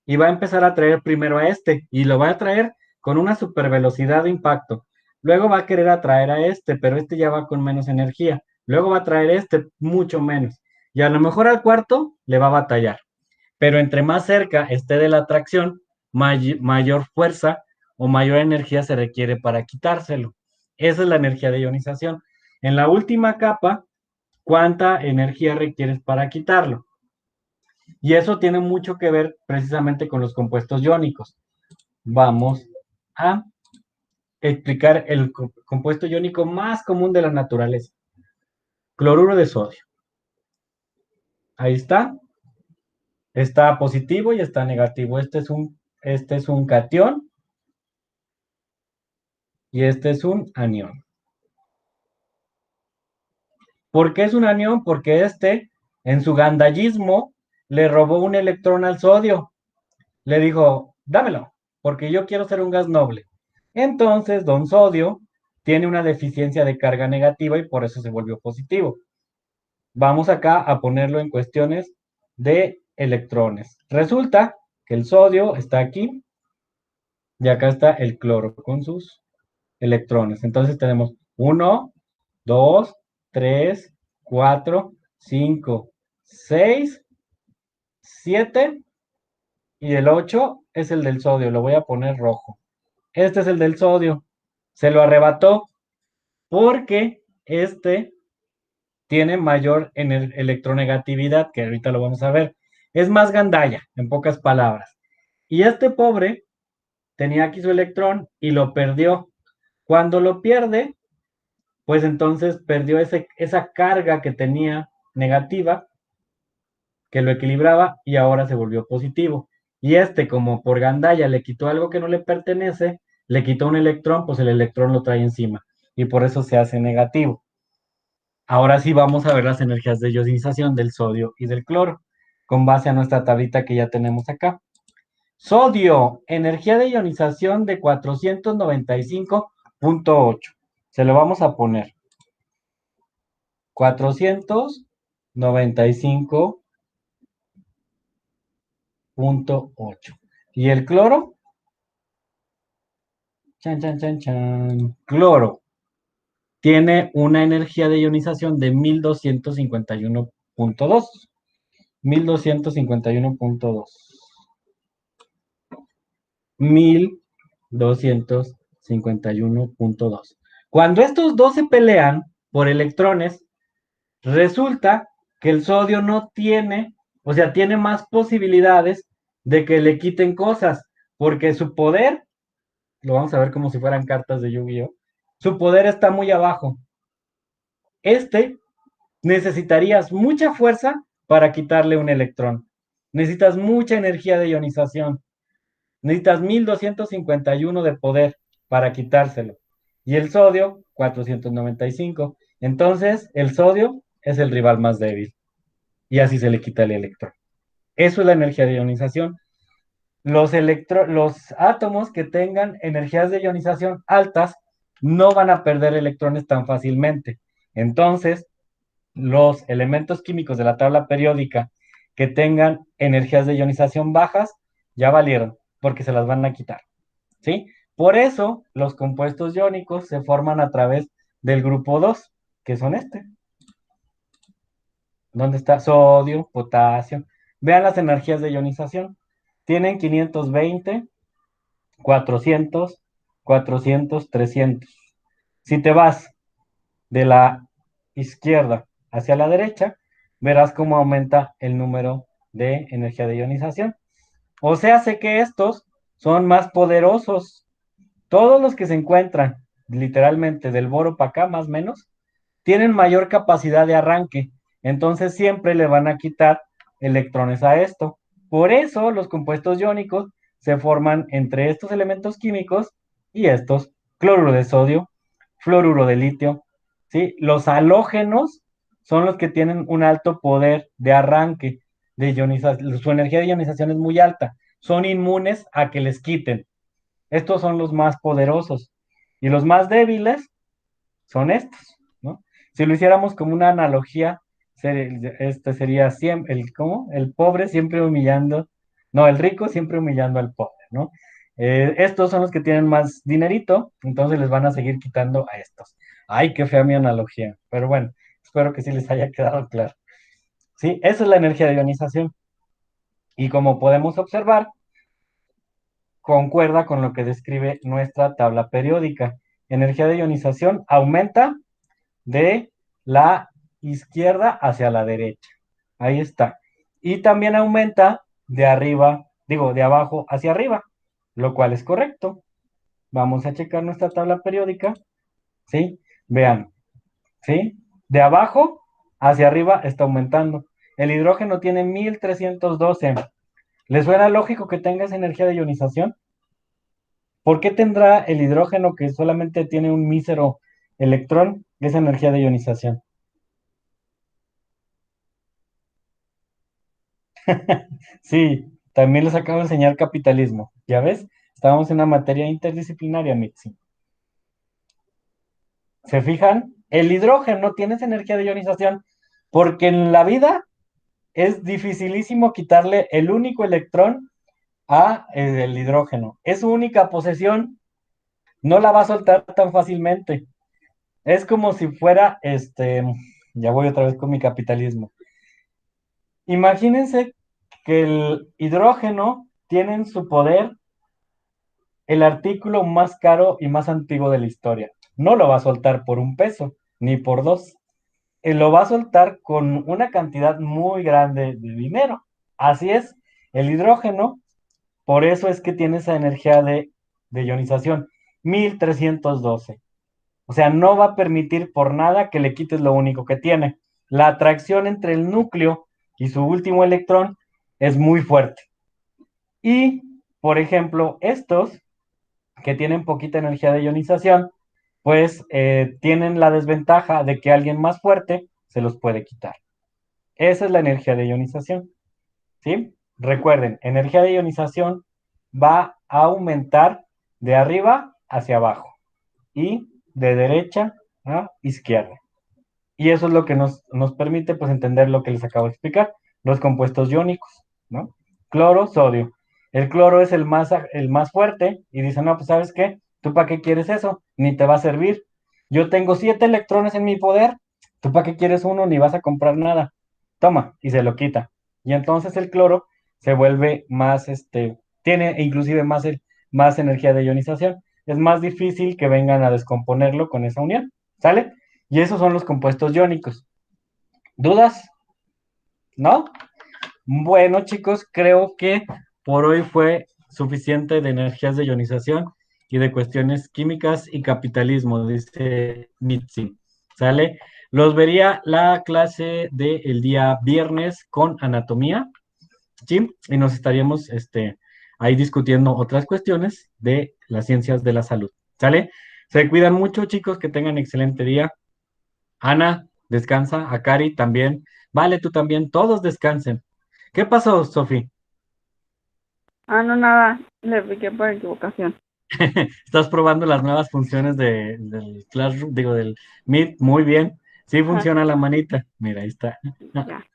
y va a empezar a traer primero a este y lo va a traer con una super velocidad de impacto. Luego va a querer atraer a este, pero este ya va con menos energía. Luego va a traer este mucho menos. Y a lo mejor al cuarto le va a batallar. Pero entre más cerca esté de la atracción, mayor fuerza o mayor energía se requiere para quitárselo. Esa es la energía de ionización. En la última capa, ¿cuánta energía requieres para quitarlo? Y eso tiene mucho que ver precisamente con los compuestos iónicos. Vamos a explicar el compuesto iónico más común de la naturaleza. Cloruro de sodio. Ahí está. Está positivo y está negativo. Este es un catión y este es un anión. ¿Por qué es un anión? Porque en su gandallismo, le robó un electrón al sodio. Le dijo, dámelo, porque yo quiero ser un gas noble. Entonces, don Sodio tiene una deficiencia de carga negativa y por eso se volvió positivo. Vamos acá a ponerlo en cuestiones de electrones. Resulta que el sodio está aquí y acá está el cloro con sus electrones. Entonces tenemos 1, 2, 3, 4, 5, 6, 7 y el 8 es el del sodio. Lo voy a poner rojo. Este es el del sodio. Se lo arrebató porque este tiene mayor electronegatividad, que ahorita lo vamos a ver. Es más gandalla, en pocas palabras. Y este pobre tenía aquí su electrón y lo perdió. Cuando lo pierde, pues entonces perdió esa carga que tenía negativa, que lo equilibraba y ahora se volvió positivo. Y como por gandalla le quitó algo que no le pertenece, le quitó un electrón, pues el electrón lo trae encima y por eso se hace negativo. Ahora sí vamos a ver las energías de ionización del sodio y del cloro, con base a nuestra tablita que ya tenemos acá. Sodio, energía de ionización de 495.8. Se lo vamos a poner. 495.8. ¿Y el cloro? Chan, chan, chan, chan. Cloro tiene una energía de ionización de 1251.2. 1251.2. 1251.2. Cuando estos dos se pelean por electrones, resulta que el sodio no tiene, o sea, tiene más posibilidades de que le quiten cosas, porque su poder, lo vamos a ver como si fueran cartas de Yu-Gi-Oh, su poder está muy abajo. Necesitarías mucha fuerza para quitarle un electrón. Necesitas mucha energía de ionización. Necesitas 1251 de poder para quitárselo. Y el sodio, 495. Entonces, el sodio es el rival más débil. Y así se le quita el electrón. Eso es la energía de ionización. Los átomos que tengan energías de ionización altas no van a perder electrones tan fácilmente. Entonces, los elementos químicos de la tabla periódica que tengan energías de ionización bajas, ya valieron, porque se las van a quitar, ¿sí? Por eso, los compuestos iónicos se forman a través del grupo 2, que son ¿Dónde está? Sodio, potasio. Vean las energías de ionización. Tienen 520, 400, 400, 300. Si te vas de la izquierda hacia la derecha, verás cómo aumenta el número de energía de ionización. O sea, sé que estos son más poderosos. Todos los que se encuentran literalmente del boro para acá, más o menos, tienen mayor capacidad de arranque. Entonces siempre le van a quitar electrones a esto. Por eso los compuestos iónicos se forman entre estos elementos químicos y estos: cloruro de sodio, fluoruro de litio, ¿sí? Los halógenos son los que tienen un alto poder de arranque, de ionización. Su energía de ionización es muy alta. Son inmunes a que les quiten. Estos son los más poderosos. Y los más débiles son estos, ¿no? Si lo hiciéramos como una analogía, sería siempre, ¿cómo? El pobre siempre humillando, no, el rico siempre humillando al pobre, ¿no? Estos son los que tienen más dinerito, entonces les van a seguir quitando a estos. Ay, qué fea mi analogía, pero bueno, espero que sí les haya quedado claro. Sí, esa es la energía de ionización. Y como podemos observar, concuerda con lo que describe nuestra tabla periódica. Energía de ionización aumenta de la izquierda hacia la derecha. Ahí está. Y también aumenta de arriba, de abajo hacia arriba, lo cual es correcto. Vamos a checar nuestra tabla periódica. ¿Sí? Vean. ¿Sí? De abajo hacia arriba está aumentando. El hidrógeno tiene 1312. ¿Les suena lógico que tenga esa energía de ionización? ¿Por qué tendrá el hidrógeno, que solamente tiene un mísero electrón, esa energía de ionización? Sí, también les acabo de enseñar capitalismo. ¿Ya ves? Estábamos en una materia interdisciplinaria, Mitzi. ¿Se fijan? El hidrógeno tiene esa energía de ionización porque en la vida es dificilísimo quitarle el único electrón a el hidrógeno. Es su única posesión, no la va a soltar tan fácilmente. Es como si fuera, ya voy otra vez con mi capitalismo. Imagínense que el hidrógeno tiene en su poder el artículo más caro y más antiguo de la historia. No lo va a soltar por un peso, ni por dos. Él lo va a soltar con una cantidad muy grande de dinero. Así es, el hidrógeno, por eso es que tiene esa energía de de ionización, 1312. O sea, no va a permitir por nada que le quites lo único que tiene. La atracción entre el núcleo y su último electrón es muy fuerte. Y, por ejemplo, estos que tienen poquita energía de ionización, pues tienen la desventaja de que alguien más fuerte se los puede quitar. Esa es la energía de ionización, ¿sí? Recuerden, energía de ionización va a aumentar de arriba hacia abajo y de derecha a izquierda. Y eso es lo que nos permite pues entender lo que les acabo de explicar, los compuestos iónicos, ¿no? Cloro, sodio. El cloro es el más fuerte y dice, no, pues ¿sabes qué? ¿Tú para qué quieres eso? Ni te va a servir. Yo tengo 7 electrones en mi poder, ¿tú para qué quieres uno? Ni vas a comprar nada. Toma, y se lo quita. Y entonces el cloro se vuelve más, tiene inclusive más energía de ionización. Es más difícil que vengan a descomponerlo con esa unión, ¿sale? Y esos son los compuestos iónicos. ¿Dudas? ¿No? Bueno, chicos, creo que por hoy fue suficiente de energías de ionización y de cuestiones químicas y capitalismo, dice Mitzi. ¿Sale? Los vería la clase del día viernes con anatomía, ¿sí? Y nos estaríamos ahí discutiendo otras cuestiones de las ciencias de la salud. ¿Sale? Se cuidan mucho, chicos, que tengan excelente día. Ana, descansa. A Cari también. Vale, tú también. Todos descansen. ¿Qué pasó, Sofi? Ah, no, nada, le piqué por equivocación. Estás probando las nuevas funciones del Classroom, digo, del Meet. Muy bien. Sí Ajá, funciona la manita. Mira, ahí está. ya.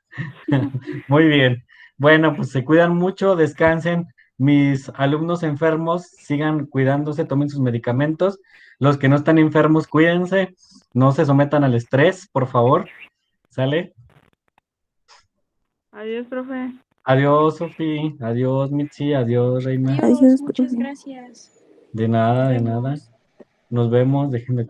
Muy bien. Bueno, pues se cuidan mucho, descansen. Mis alumnos enfermos sigan cuidándose, tomen sus medicamentos. Los que no están enfermos, cuídense. No se sometan al estrés, por favor. ¿Sale? Adiós, profe. Adiós, Sofi. Adiós, Mitzi. Adiós, Reina. Adiós, Adiós, muchas profe. gracias. De Nos nada, de nada. vemos. Nos vemos. Déjenme